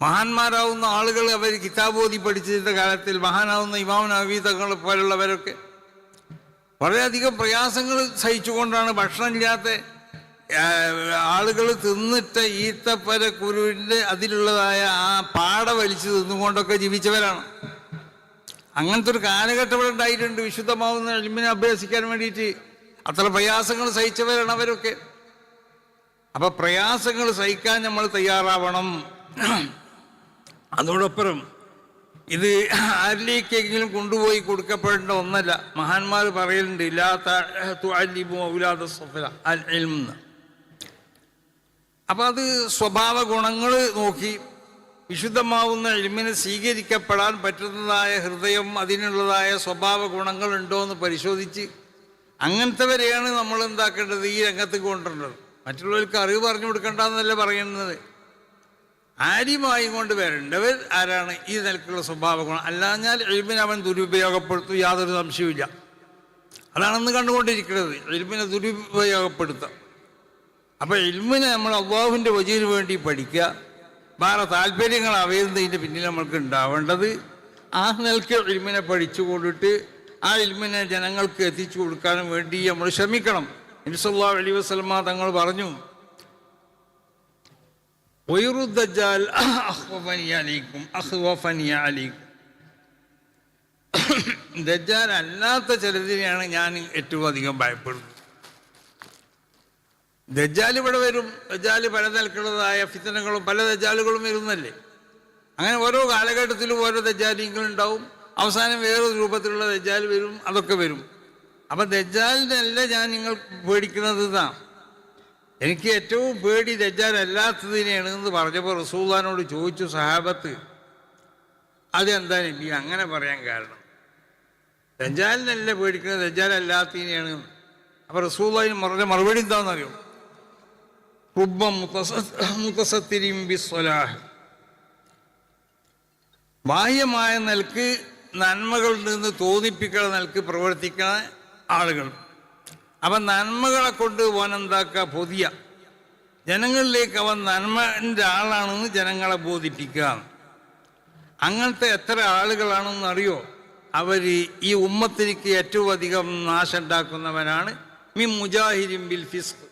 മഹാന്മാരാവുന്ന ആളുകൾ അവർ കിതാബോധി പഠിച്ചിരുന്ന കാലത്തിൽ മഹാനാവുന്ന ഇമാം നവവി തങ്ങളെ പോലുള്ളവരൊക്കെ വളരെയധികം പ്രയാസങ്ങൾ സഹിച്ചുകൊണ്ടാണ് ഭക്ഷണമില്ലാത്ത ആളുകൾ തിന്നിട്ട ഈത്തപ്പര കുരുവിൻ്റെ അതിലുള്ളതായ ആ പാട വലിച്ചു തിന്നുകൊണ്ടൊക്കെ ജീവിച്ചവരാണ്. അങ്ങനത്തെ ഒരു കാലഘട്ടം ഇവിടെ ഉണ്ടായിട്ടുണ്ട്. വിശുദ്ധമാവുന്ന ഇൽമിനെ അഭ്യസിക്കാൻ വേണ്ടിയിട്ട് അത്ര പ്രയാസങ്ങൾ സഹിച്ചവരാണ് അവരൊക്കെ. അപ്പൊ പ്രയാസങ്ങൾ സഹിക്കാൻ നമ്മൾ തയ്യാറാവണം. അതോടൊപ്പം ഇത് ആരിലേക്കെങ്കിലും കൊണ്ടുപോയി കൊടുക്കപ്പെടേണ്ട ഒന്നല്ല. മഹാന്മാർ പറയലുണ്ട്, അപ്പൊ അത് സ്വഭാവ ഗുണങ്ങൾ നോക്കി വിശുദ്ധമാവുന്ന ഇൽമിനെ സ്വീകരിക്കപ്പെടാൻ പറ്റുന്നതായ ഹൃദയം, അതിനുള്ളതായ സ്വഭാവ ഗുണങ്ങൾ ഉണ്ടോ എന്ന് പരിശോധിച്ച് അങ്ങനത്തെവരെയാണ് നമ്മൾ എന്താക്കേണ്ടത്, ഈ രംഗത്ത് കൊണ്ടുവരേണ്ടത്. മറ്റുള്ളവർക്ക് അറിവ് പറഞ്ഞു കൊടുക്കേണ്ടെന്നല്ല പറയുന്നത്. ആര്യമായി കൊണ്ട് വരേണ്ടവർ ആരാണ്? ഈ നിലക്കുള്ള സ്വഭാവ ഗുണം. അല്ലാഞ്ഞാൽ ഇൽമിനെ അവൻ ദുരുപയോഗപ്പെടുത്തും, യാതൊരു സംശയവുമില്ല. അതാണെന്ന് കണ്ടുകൊണ്ടിരിക്കുന്നത്, ഇൽമിനെ ദുരുപയോഗപ്പെടുത്താം. അപ്പം ഇൽമിനെ നമ്മൾ അല്ലാഹുവിൻ്റെ വജീന് വേണ്ടി പഠിക്കുക. വേറെ താല്പര്യങ്ങൾ അവയുന്നതിൻ്റെ പിന്നിൽ നമ്മൾക്ക് ഉണ്ടാവേണ്ടത് ആ നിലക്ക് ഇൽമിനെ പഠിച്ചു കൊണ്ടിട്ട് ആ ഇൽമിനെ ജനങ്ങൾക്ക് എത്തിച്ചു കൊടുക്കാനും വേണ്ടി നമ്മൾ ശ്രമിക്കണം. നബി സല്ലല്ലാഹു അലൈഹി വസല്ലമ തങ്ങൾ പറഞ്ഞു, ദജ്ജാൽ ദജ്ജാൽ അല്ലാത്ത ചിലതിനെയാണ് ഞാൻ ഏറ്റവും അധികം ഭയപ്പെടുന്നത്. ദജ്ജാൽ ഇവിടെ വരും. ദജ്ജാൽ പല നിലക്കുള്ളതായ ഫിത്നകളും പല ദജ്ജാലുകളും വരുന്നല്ലേ. അങ്ങനെ ഓരോ കാലഘട്ടത്തിലും ഓരോ ദജ്ജാലിങ്ങളുണ്ടാവും. അവസാനം വേറൊരു രൂപത്തിലുള്ള ദജ്ജാൽ വരും. അതൊക്കെ വരും. അപ്പം ദജ്ജാലിനല്ല ഞാൻ നിങ്ങൾ പേടിക്കുന്നത് ഇതാ. എനിക്ക് ഏറ്റവും പേടി ദജ്ജാൽ അല്ലാത്തതിനെയാണ് എന്ന് പറഞ്ഞപ്പോൾ റസൂലുള്ളാഹിനോട് ചോദിച്ചു സഹാബത്ത്, അതെന്താ നബി അങ്ങനെ പറയാൻ കാരണം? ദജ്ജാലിനല്ല പേടിക്കുന്നത്, ദജ്ജാൽ അല്ലാത്തതിനെയാണ്. അപ്പോൾ റസൂലുള്ളാഹി പറഞ്ഞ മറുപടി എന്താണെന്നറിയോ? റുബ്ബ മുതസത്തിരിൻ ബിസ്സലാഹ്, ബാഹ്യമായ നിലക്ക് നന്മകളിൽ നിന്ന് തോന്നിപ്പിക്കുന്ന നിലക്ക് പ്രവർത്തിക്കുന്ന ആളുകൾ. അവൻ നന്മകളെ കൊണ്ട് അവൻ എന്താക്കുക? പൊതിയ ജനങ്ങളിലേക്ക് അവൻ നന്മൻ്റെ ആളാണെന്ന് ജനങ്ങളെ ബോധിപ്പിക്കുക. അങ്ങനത്തെ എത്ര ആളുകളാണെന്ന് അറിയോ? അവർ ഈ ഉമ്മത്തിലേക്ക് ഏറ്റവും അധികം നാശം ഉണ്ടാക്കുന്നവനാണ് മിൻ മുജാഹിരിൻ ബിൽ ഫിസ്ഖ്,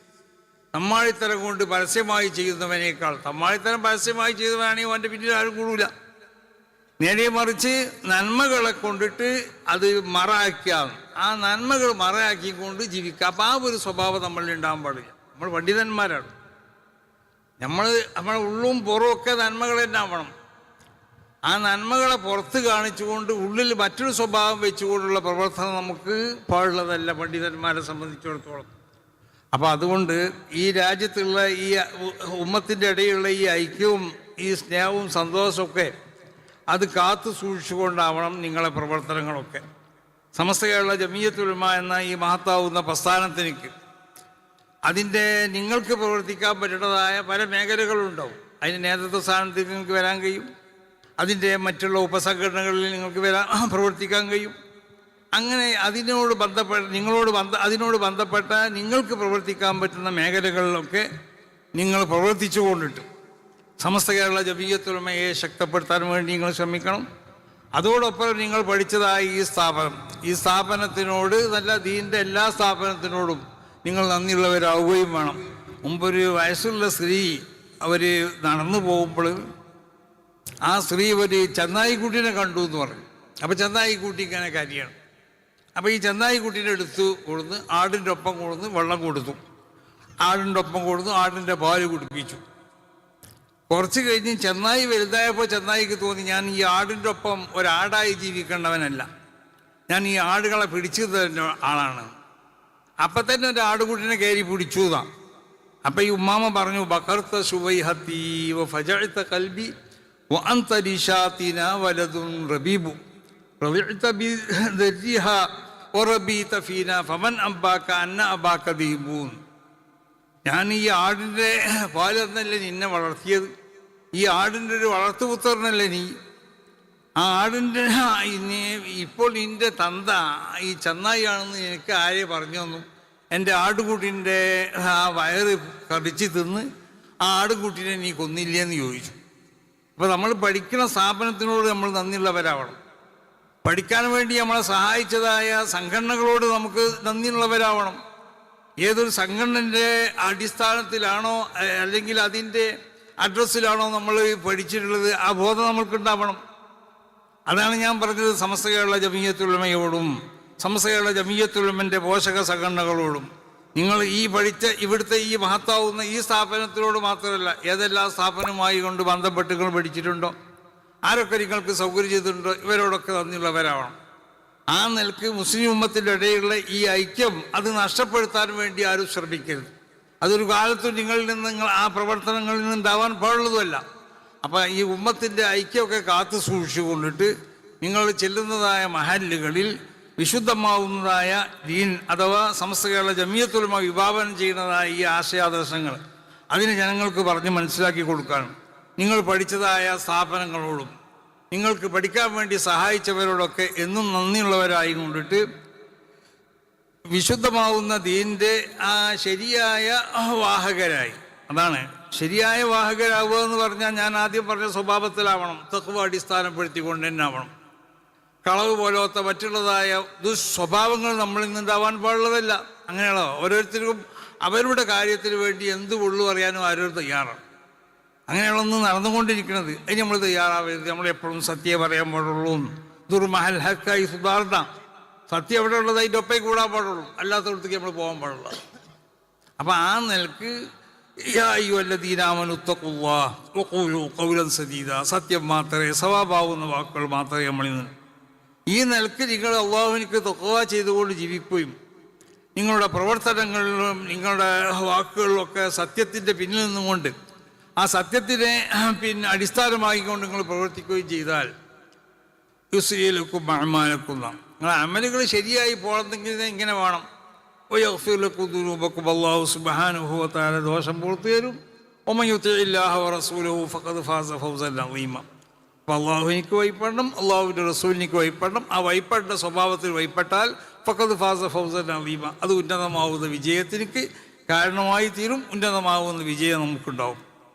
തമ്മാടിത്തരം കൊണ്ട് പരസ്യമായി ചെയ്യുന്നവനേക്കാൾ. തമ്മാടിത്തരം പരസ്യമായി ചെയ്തവനാണെങ്കിൽ അവൻ്റെ പിന്നിൽ ആരും കൂടൂല. നേരെ മറിച്ച് നന്മകളെ കൊണ്ടിട്ട് അത് മറയാക്കാം, ആ നന്മകൾ മറയാക്കിക്കൊണ്ട് ജീവിക്കാം. അപ്പം ആ ഒരു സ്വഭാവം നമ്മളിൽ ഉണ്ടാകാൻ പാടില്ല. നമ്മൾ പണ്ഡിതന്മാരാണ്. നമ്മുടെ ഉള്ളും പുറമൊക്കെ നന്മകൾ തന്നെ ആവണം. ആ നന്മകളെ പുറത്ത് കാണിച്ചുകൊണ്ട് ഉള്ളിൽ മറ്റൊരു സ്വഭാവം വെച്ചുകൊണ്ടുള്ള പ്രവർത്തനം നമുക്ക് പാടുള്ളതല്ല പണ്ഡിതന്മാരെ സംബന്ധിച്ചിടത്തോളം. അപ്പം അതുകൊണ്ട് ഈ രാജ്യത്തുള്ള ഈ ഉമ്മത്തിൻ്റെ ഇടയിലുള്ള ഈ ഐക്യവും ഈ സ്നേഹവും സന്തോഷമൊക്കെ അത് കാത്തു സൂക്ഷിച്ചുകൊണ്ടാവണം നിങ്ങളെ പ്രവർത്തനങ്ങളൊക്കെ. സമസ്ത കേരള ജമിയത്തുൽ ഉലമ എന്ന ഈ മഹത്താവുന്ന പ്രസ്ഥാനത്തിലേക്ക് അതിൻ്റെ നിങ്ങൾക്ക് പ്രവർത്തിക്കാൻ പറ്റുന്നതായ പല മേഖലകളുണ്ടാവും. അതിന് നേതൃത്വ സ്ഥാനത്തേക്ക് നിങ്ങൾക്ക് വരാൻ കഴിയും. അതിൻ്റെ മറ്റുള്ള ഉപസംഘടനകളിൽ നിങ്ങൾക്ക് പ്രവർത്തിക്കാൻ കഴിയും. അങ്ങനെ അതിനോട് ബന്ധപ്പെട്ട നിങ്ങൾക്ക് പ്രവർത്തിക്കാൻ പറ്റുന്ന മേഖലകളിലൊക്കെ നിങ്ങൾ പ്രവർത്തിച്ചു കൊണ്ടിട്ട് സമസ്ത കേരള ജമിയത്തുൽ ഉലമയെ ശക്തിപ്പെടുത്താൻ വേണ്ടി നിങ്ങൾ ശ്രമിക്കണം. അതോടൊപ്പം നിങ്ങൾ പഠിച്ചതായ ഈ സ്ഥാപനത്തിനോട് നല്ല ദീൻ്റെ എല്ലാ സ്ഥാപനത്തിനോടും നിങ്ങൾ നന്ദിയുള്ളവരാവുകയും വേണം. മുമ്പൊരു വയസ്സുള്ള സ്ത്രീ അവർ നടന്നു പോകുമ്പോൾ ആ സ്ത്രീ ഒരു ചെന്നായിക്കുട്ടിനെ കണ്ടു എന്ന് പറഞ്ഞു. അപ്പോൾ ചെന്നായിക്കുട്ടി ഇങ്ങനെ കരിയാണ്. അപ്പോൾ ഈ ചെന്നായിക്കുട്ടീൻ്റെ അടുത്ത് കൊടുന്ന് ആടിൻ്റെ ഒപ്പം കൊടുന്ന് വെള്ളം കൊടുത്തു, ആടിൻ്റെ ഒപ്പം കൊടുത്ത് ആടിൻ്റെ പാല് കുടിപ്പിച്ചു. കുറച്ച് കഴിഞ്ഞ് ചെന്നായി വലുതായപ്പോൾ ചെന്നായിക്ക് തോന്നി, ഞാൻ ഈ ആടിൻ്റെ ഒപ്പം ഒരാടായി ജീവിക്കേണ്ടവനല്ല, ഞാൻ ഈ ആടുകളെ പിടിച്ചു തരുന്ന ആളാണ്. അപ്പം തന്നെ ഒരു ആടുകുട്ടിനെ കയറി പിടിച്ചു താ. അപ്പം ഈ ഉമ്മാമ പറഞ്ഞു, ബഖർത്ത ശുവൈഹത്തി വ ഫജഅത ഖൽബി വ അൻത ലിശാതിന വലദുൻ റബീബു റളിഅത ബിദരിഹ വറബീത ഫീന ഫമൻ അബ്ബാക അന്ന അബാക ദീബൂൻ. ഞാൻ ഈ ആടിൻ്റെ പാല് തന്നല്ലേ നിന്നെ വളർത്തിയത്, ഈ ആടിൻ്റെ ഒരു വളർത്തുപുത്രനല്ലേ നീ. ആ ആടിൻ്റെ ഇപ്പോൾ നിൻ്റെ തന്ത ഈ ചെന്നായിയാണെന്ന് എനിക്ക് ആരെ പറഞ്ഞു തന്നു? എൻ്റെ ആടുകൂട്ടിൻ്റെ ആ വയറ് കടിച്ച് തിന്ന് ആ ആടുകൂട്ടിനെ നീ കൊന്നില്ലെന്ന് ചോദിച്ചു. അപ്പോൾ നമ്മൾ പഠിക്കുന്ന സ്ഥാപനത്തിനോട് നമ്മൾ നന്ദിയുള്ളവരാവണം. പഠിക്കാൻ വേണ്ടി നമ്മളെ സഹായിച്ചതായ സംഘടനകളോട് നമുക്ക് നന്ദിയുള്ളവരാവണം. ഏതൊരു സംഘടനൻ്റെ അടിസ്ഥാനത്തിലാണോ അല്ലെങ്കിൽ അതിൻ്റെ അഡ്രസ്സിലാണോ നമ്മൾ പഠിച്ചിട്ടുള്ളത്, ആ ബോധം നമ്മൾക്കുണ്ടാവണം. അതാണ് ഞാൻ പറഞ്ഞത്, സമസ്ത കേരള ജമിയത്തുൽ ഉലമയോടും സമസ്ത കേരള ജമിയത്തുൽ ഉലമൻ്റെ പോഷക സംഘടനകളോടും നിങ്ങൾ ഈ പഠിച്ച ഇവിടുത്തെ ഈ മഹത്താവുന്ന ഈ സ്ഥാപനത്തിനോട് മാത്രമല്ല, ഏതെല്ലാം സ്ഥാപനവുമായി കൊണ്ട് ബന്ധപ്പെട്ട് നിങ്ങൾ പഠിച്ചിട്ടുണ്ടോ, ആരൊക്കെ നിങ്ങൾക്ക് സൗകര്യം ചെയ്തിട്ടുണ്ടോ, ഇവരോടൊക്കെ നന്ദിയുള്ളവരാവണം. ആ നിലക്ക് മുസ്ലിം ഉമ്മത്തിൻ്റെ ഇടയിലുള്ള ഈ ഐക്യം അത് നഷ്ടപ്പെടുത്താൻ വേണ്ടി ആരും ശ്രമിക്കരുത്. അതൊരു കാലത്തും നിങ്ങളിൽ നിന്ന് നിങ്ങൾ ആ പ്രവർത്തനങ്ങളിൽ നിന്ന് ഉണ്ടാവാൻ പാടുള്ളതുമല്ല. അപ്പം ഈ ഉമ്മത്തിൻ്റെ ഐക്യമൊക്കെ കാത്തു സൂക്ഷിച്ചുകൊണ്ടിട്ട് നിങ്ങൾ ചെല്ലുന്നതായ മഹല്ലുകളിൽ വിശുദ്ധമാവുന്നതായ ദീൻ അഥവാ സമസ്ത കേരള ജമിയത്തുൽ ഉലമ വിഭാവനം ചെയ്യുന്നതായ ഈ ആശയാദർശങ്ങൾ അതിന് ജനങ്ങൾക്ക് പറഞ്ഞ് മനസ്സിലാക്കി കൊടുക്കാനും നിങ്ങൾ പഠിച്ചതായ സ്ഥാപനങ്ങളോടും നിങ്ങൾക്ക് പഠിക്കാൻ വേണ്ടി സഹായിച്ചവരോടൊക്കെ എന്നും നന്ദിയുള്ളവരായി കൊണ്ടിട്ട് വിശുദ്ധമാവുന്ന ദീനിൻ്റെ ആ ശരിയായ വാഹകരായി, അതാണ് ശരിയായ വാഹകരാവുക എന്ന് പറഞ്ഞാൽ ഞാൻ ആദ്യം പറഞ്ഞ സ്വഭാവത്തിലാവണം, തഖ്വ അടിസ്ഥാനപ്പെടുത്തിക്കൊണ്ട് തന്നെ ആവണം. കളവ് പോലത്തെ മറ്റുള്ളതായ ദുസ്വഭാവങ്ങൾ നമ്മളിൽ നിന്നുണ്ടാവാൻ പാടുള്ളതല്ല. അങ്ങനെയാണോ ഓരോരുത്തർക്കും അവരുടെ കാര്യത്തിന് വേണ്ടി എന്ത് ഉള്ളു അറിയാനും ആരോരും തയ്യാറാണ്. അങ്ങനെയുള്ളൊന്നും നടന്നുകൊണ്ടിരിക്കുന്നത്. അതിന് നമ്മൾ തയ്യാറാവരുത്. നമ്മളെപ്പോഴും സത്യം പറയാൻ പാടുള്ളൂ. ദുർമഹൽ ഹക്കായി സുധാർണ, സത്യം എവിടെ ഉള്ളത് അതിൻ്റെ ഒപ്പേ കൂടാൻ പാടുള്ളൂ, അല്ലാത്തടത്തേക്ക് നമ്മൾ പോകാൻ പാടുള്ളൂ. അപ്പം ആ നിലക്ക് സത്യം മാത്രമേ സവാബാവുന്ന വാക്കുകൾ മാത്രമേ നമ്മളിൽ നിന്ന് ഈ നിലക്ക് നിങ്ങൾ അള്ളാഹുവിനിക്ക് തഖ്വ ചെയ്തുകൊണ്ട് ജീവിക്കുകയും നിങ്ങളുടെ പ്രവർത്തനങ്ങളിലും നിങ്ങളുടെ വാക്കുകളിലൊക്കെ സത്യത്തിൻ്റെ പിന്നിൽ നിന്നുകൊണ്ട് ആ സത്യത്തിനെ അടിസ്ഥാനമാക്കിക്കൊണ്ട് നിങ്ങൾ പ്രവർത്തിക്കുകയും ചെയ്താൽ യുസ്രിയലക്കും അഅ്മാലക്കും, നിങ്ങളുടെ അമലുകൾ ശരിയായി പോകണമെങ്കിൽ ഇങ്ങനെ വേണം. വയഗ്ഫിറുലക്കും ദുനൂബക്കും, അല്ലാഹു സുബ്ഹാനഹു വ തആല ദോഷം പുറത്തു തരും. വമൻ യുതിഇല്ലാഹ വറസൂലഹു ഫഖദ് ഫാസ ഫൗസൻ അളീമ. അപ്പോൾ അള്ളാഹുവിനിക്ക് വഴിപ്പെടണം, അള്ളാഹുവിൻ്റെ റസൂലിനിക്ക് വഴിപ്പെടണം. ആ വഴിപ്പെട്ട സ്വഭാവത്തിൽ വഴിപ്പെട്ടാൽ ഫഖദ് ഫാസ ഫൗസൻ അളീമ, അത് ഉന്നതമാവുന്ന വിജയത്തിനക്ക് കാരണമായി തീരും. ഉന്നതമാവുന്ന വിജയം നമുക്കുണ്ടാവും.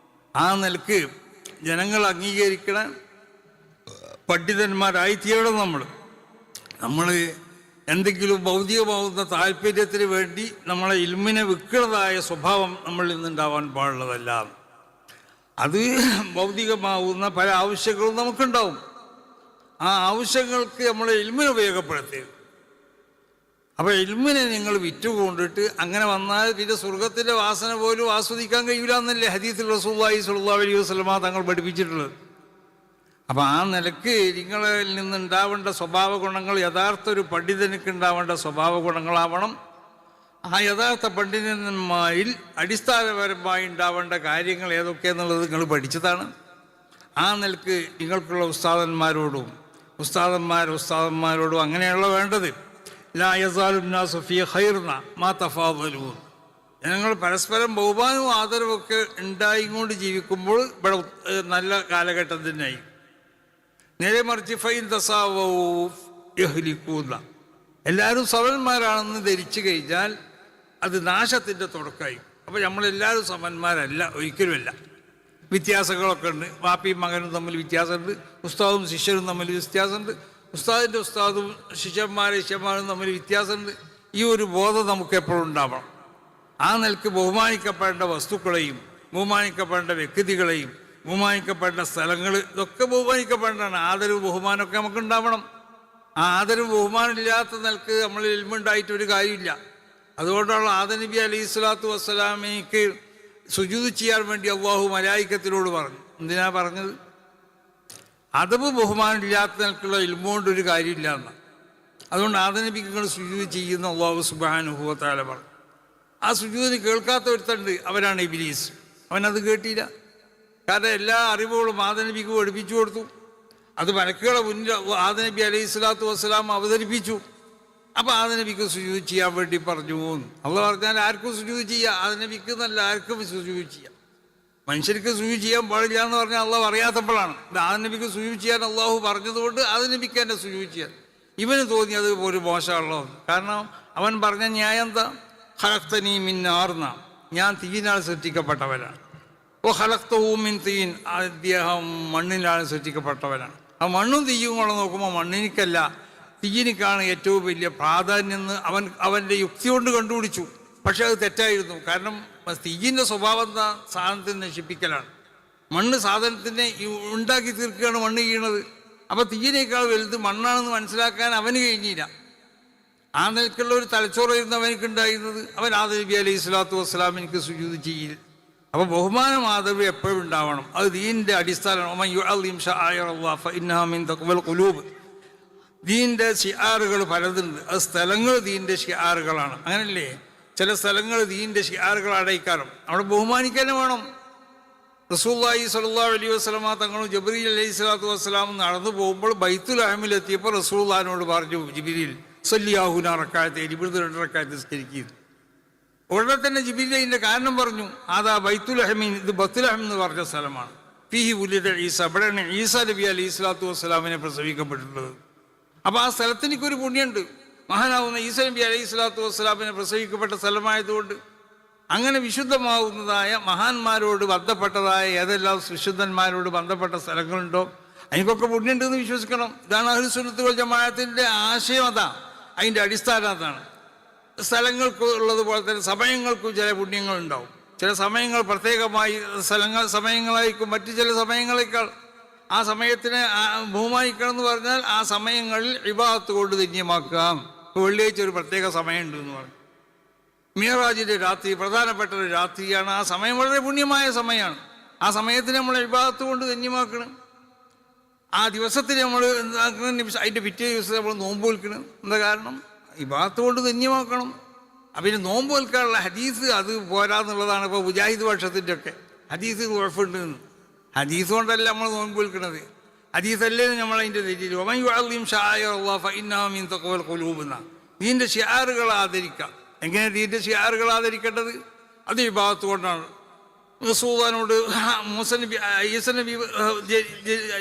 ആ നിലക്ക് ജനങ്ങൾ അംഗീകരിക്കണ പണ്ഡിതന്മാരായി തീരണം. നമ്മൾ എന്തെങ്കിലും ഭൗതികമാവുന്ന താല്പര്യത്തിന് വേണ്ടി നമ്മളെ ഇൽമിനെ വിൽക്കുന്നതായ സ്വഭാവം നമ്മളിൽ നിന്നുണ്ടാവാൻ പാടുള്ളതല്ല. അത് ഭൗതികമാവുന്ന പല ആവശ്യങ്ങളും നമുക്കുണ്ടാവും. ആ ആവശ്യങ്ങൾക്ക് നമ്മളെ ഇൽമിനെ ഉപയോഗപ്പെടുത്തരുത്. അപ്പോൾ ഇൽമിനെ നിങ്ങൾ വിറ്റുകൊണ്ടിട്ട് അങ്ങനെ വന്നാൽ പിന്നെ സ്വർഗത്തിൻ്റെ വാസന പോലും ആസ്വദിക്കാൻ കഴിയില്ല എന്നല്ലേ ഹദീസിൽ റസൂലുള്ളാഹി സ്വല്ലല്ലാഹു അലൈഹി വസല്ലമ തങ്ങൾ പഠിപ്പിച്ചിട്ടുള്ളത്. അപ്പം ആ നിലക്ക് നിങ്ങളിൽ നിന്നുണ്ടാവേണ്ട സ്വഭാവ ഗുണങ്ങൾ യഥാർത്ഥ ഒരു പണ്ഡിതനിക്ക് ഉണ്ടാവേണ്ട സ്വഭാവ ഗുണങ്ങളാവണം. ആ യഥാർത്ഥ പണ്ഡിതന്മാരിൽ അടിസ്ഥാനപരമായി ഉണ്ടാവേണ്ട കാര്യങ്ങൾ ഏതൊക്കെയെന്നുള്ളത് നിങ്ങൾ പഠിച്ചതാണ്. ആ നിലക്ക് നിങ്ങൾക്കുള്ള ഉസ്താദന്മാരോടും അങ്ങനെയുള്ള വേണ്ടത്. ലാ യസാലുന്നാസു ഫീ ഖൈറിന മാ തഫാദലൂൻ. ജനങ്ങൾ പരസ്പരം ബഹുമാനവും ആദരവൊക്കെ ഉണ്ടായിക്കൊണ്ട് ജീവിക്കുമ്പോൾ ഇവിടെ നല്ല കാലഘട്ടം തന്നെയായി. നേരെ മറിച്ച് ഫൈൻ തസാവൂ യഹ്ലികൂന, എല്ലാവരും സമന്മാരാണെന്ന് ധരിച്ചു കഴിഞ്ഞാൽ അത് നാശത്തിൻ്റെ തുടക്കമായി. അപ്പോൾ നമ്മളെല്ലാവരും സമന്മാരല്ല, ഒരിക്കലുമല്ല. വ്യത്യാസങ്ങളൊക്കെ ഉണ്ട്. വാപ്പിയും മകനും തമ്മിൽ വ്യത്യാസമുണ്ട്, ഉസ്താദും ശിഷ്യനും തമ്മിൽ വ്യത്യാസമുണ്ട്, ഉസ്താദിൻ്റെ ഉസ്താദും ശിഷ്യന്മാരും തമ്മിൽ വ്യത്യാസമുണ്ട്. ഈ ഒരു ബോധം നമുക്ക് എപ്പോഴും ഉണ്ടാവണം. ആ നിലക്ക് ബഹുമാനിക്കപ്പെടേണ്ട വസ്തുക്കളെയും ബഹുമാനിക്കപ്പെടേണ്ട വ്യക്തികളെയും ബഹുമാനിക്കപ്പെടേണ്ട സ്ഥലങ്ങൾ ഇതൊക്കെ ബഹുമാനിക്കപ്പെടേണ്ടതാണ്. ആദരവ് ബഹുമാനമൊക്കെ നമുക്ക് ഉണ്ടാവണം. ആ ആദരവ് ബഹുമാനമില്ലാത്ത നിലക്ക് നമ്മൾ ഇൽമുണ്ടായിട്ടൊരു കാര്യമില്ല. അതുകൊണ്ടാണ് ആദം നബി അലൈഹി സ്വലാത്തു വസ്സലാമയ്ക്ക് സുജൂദ് ചെയ്യാൻ വേണ്ടി അള്ളാഹു മലായിക്കത്തിനോട് പറഞ്ഞു. എന്തിനാ പറഞ്ഞത്? അദബ് ബഹുമാനമില്ലാത്ത നിലക്കുള്ള ഇൽമുകൊണ്ടൊരു കാര്യമില്ല എന്നാണ്. അതുകൊണ്ട് ആദം നബിക്ക് നിങ്ങൾ സുജൂദ് ചെയ്യുന്ന അള്ളാഹു സുബ്ഹാനഹു വ തആല പറഞ്ഞു. ആ സുജൂദിന് കേൾക്കാത്ത ഒരുത്തണ്ട്, അവനാണ് ഇബ്ലീസ്. അവനത് കേട്ടില്ല. കാരണം എല്ലാ അറിവുകളും ആദം നബിക്ക് പഠിപ്പിച്ചു കൊടുത്തു. അത് മലക്കുകളെ മുന്നിൽ ആദം നബി അലൈഹി സ്വലാത്തു വസ്സലാം അവതരിപ്പിച്ചു. അപ്പോൾ ആദം നബിക്ക് സുജൂദ് ചെയ്യാൻ വേണ്ടി പറഞ്ഞു. അള്ളാഹ് പറഞ്ഞാൽ ആർക്കും സുജൂദ് ചെയ്യാം, ആദം നബിക്ക് എന്നല്ല, ആർക്കും സുജൂദ് ചെയ്യാം. മനുഷ്യർക്ക് സുജൂദ് ചെയ്യാൻ പാടില്ല എന്ന് പറഞ്ഞാൽ അള്ളാഹ് അറിയാത്തപ്പോഴാണ്. ആദം നബിക്ക് സുജൂദ് ചെയ്യാൻ അള്ളാഹു പറഞ്ഞതുകൊണ്ട് ആദം നബിക്ക് തന്നെ സുജൂദ് ചെയ്യാൻ. ഇവന് തോന്നിയത് ഒരു മോശമുള്ളൂ. കാരണം അവൻ പറഞ്ഞ ന്യായം എന്താ? ഖലഖ്തനീ മിൻ നാർ, ഞാൻ തീയിനാൽ സൃഷ്ടിക്കപ്പെട്ടവനാണ്. ഓ ഖലഖ്തഹു മിൻ തീൻ, അദ്ദേഹം മണ്ണിലാണ് സൃഷ്ടിക്കപ്പെട്ടവനാണ്. ആ മണ്ണും തീയും കൂടെ നോക്കുമ്പോൾ മണ്ണിനിക്കല്ല, തീയിനിക്കാണ് ഏറ്റവും വലിയ പ്രാധാന്യം എന്ന് അവൻ്റെ യുക്തി കൊണ്ട് കണ്ടുപിടിച്ചു. പക്ഷെ അത് തെറ്റായിരുന്നു. കാരണം തീയിൻ്റെ സ്വഭാവം എന്താ? സാധനത്തിന് നശിപ്പിക്കലാണ്. മണ്ണ് സാധനത്തിനെ ഉണ്ടാക്കി തീർക്കുകയാണ് മണ്ണ് ചെയ്യണത്. അപ്പോൾ തീയിനേക്കാൾ വലുത് മണ്ണാണെന്ന് മനസ്സിലാക്കാൻ അവന് കഴിഞ്ഞില്ല. ആ നിലക്കുള്ള ഒരു തലച്ചോറായിരുന്നു അവനക്കുണ്ടായിരുന്നത്. അവൻ ആദം നബി അലൈഹി സ്വലാത്തു വസ്സലാമിനിക്ക് സുജൂദ് ചെയ്യില്ല. അപ്പോൾ ബഹുമാനം ആദരവ് എപ്പോഴും ഉണ്ടാവണം. അത് ദീനിൻ്റെ അടിസ്ഥാനമാണ്. ദീനിൻ്റെ ഷിആറുകൾ പലതുണ്ട്. അത് സ്ഥലങ്ങൾ ദീനിൻ്റെ ഷിആറുകളാണ്. അങ്ങനല്ലേ? ചില സ്ഥലങ്ങൾ ദീനിൻ്റെ ഷിആറുകൾ അടയിക്കാനും അവിടെ ബഹുമാനിക്കാനും വേണം. റസൂലുള്ളാഹി സ്വല്ലല്ലാഹു അലൈഹി വസല്ലമ തങ്ങളും ജിബ്രീൽ അലൈഹി സ്വലാത്തു വസ്സലാം നടന്നു പോകുമ്പോൾ ബൈത്തുൽ അഹ്മിലെത്തിയപ്പോൾ റസൂലുള്ളാഹിനോട് പറഞ്ഞു ജിബ്രീൽ സല്ലിയാഹുന റക്അത്ത്, ഇവിടുന്ന് 2 റക്അത്ത് നിസ്കരിക്കുന്നു. ഉടനെ തന്നെ ജിബ്രീൽ അതിൻ്റെ കാരണം പറഞ്ഞു. അതാ ബൈത്തുൽ അഹ്മീൻ, ഇത് ബത്തുൽ അഹ്ം എന്ന് പറഞ്ഞ സ്ഥലമാണ്. ഫീഹി ഉലിദ ഈസ, ഇവിടെയാണ് ഈസാ നബി അലൈഹി സ്വലാത്തു വസ്സലാമിനെ പ്രസവിക്കപ്പെട്ടിട്ടുള്ളത്. അപ്പോൾ ആ സ്ഥലത്തിന് എനിക്കൊരു പുണ്യമുണ്ട്. മഹാനാവുന്ന ഈസാ നബി അലൈഹി സ്വലാത്തു വസ്സലാമിനെ പ്രസവിക്കപ്പെട്ട സ്ഥലമായതുകൊണ്ട് അങ്ങനെ വിശുദ്ധമാവുന്നതായ മഹാന്മാരോട് ബന്ധപ്പെട്ടതായ ഏതെല്ലാം വിശുദ്ധന്മാരോട് ബന്ധപ്പെട്ട സ്ഥലങ്ങളുണ്ടോ അതിനൊക്കെ പുണ്യമുണ്ടെന്ന് വിശ്വസിക്കണം. ഇതാണ് അഹ്ലു സുന്നത്ത് വൽ ജമാഅത്തിൻ്റെ ആശയം. അതാ അതിൻ്റെ അടിസ്ഥാനം. അതാണ് സ്ഥലങ്ങൾക്ക് ഉള്ളതുപോലെ തന്നെ സമയങ്ങൾക്കും ചില പുണ്യങ്ങളുണ്ടാവും. ചില സമയങ്ങൾ പ്രത്യേകമായി സമയങ്ങളായിരിക്കും മറ്റു ചില സമയങ്ങളേക്കാൾ. ആ സമയത്തിനെ ബഹുമാനിക്കണം എന്ന് പറഞ്ഞാൽ ആ സമയങ്ങളിൽ ഇബാദത്ത് കൊണ്ട് ധന്യമാക്കാം. വെള്ളിയാഴ്ച ഒരു പ്രത്യേക സമയമുണ്ട് എന്ന് പറഞ്ഞു. മിഅ്റാജിൻ്റെ രാത്രി പ്രധാനപ്പെട്ട ഒരു രാത്രിയാണ്. ആ സമയം വളരെ പുണ്യമായ സമയമാണ്. ആ സമയത്തിന് നമ്മൾ ഇബാദത്ത് കൊണ്ട് ധന്യമാക്കണം. ആ ദിവസത്തിന് നമ്മൾ അതിൻ്റെ പിറ്റേ ദിവസം നമ്മൾ നോമ്പ് വിൽക്കണം. എന്താ കാരണം? ഇബാദത്ത് കൊണ്ട് ധന്യമാക്കണം. അപ്പം നോമ്പ് വിൽക്കാനുള്ള ഹദീസ് അത് പോരാന്നുള്ളതാണ്. ഇപ്പോൾ മുജാഹിദ് പക്ഷത്തിൻ്റെ ഒക്കെ ഹദീസ് കുഴപ്പമുണ്ട്. ഹദീസ് കൊണ്ടല്ല നമ്മൾ നോമ്പ് വിൽക്കണത്. ഹദീസല്ലേ നമ്മളതിൻ്റെ തെറ്റില്ല. ദീൻ്റെ ഷിആറുകൾ ആദരിക്കാം. എങ്ങനെ ദീൻ്റെ ഷിആറുകൾ ആദരിക്കേണ്ടത്? അത് ഇബാദത്ത് കൊണ്ടാണ്. റസൂലുള്ളാഹിനോട് ഈസ നബി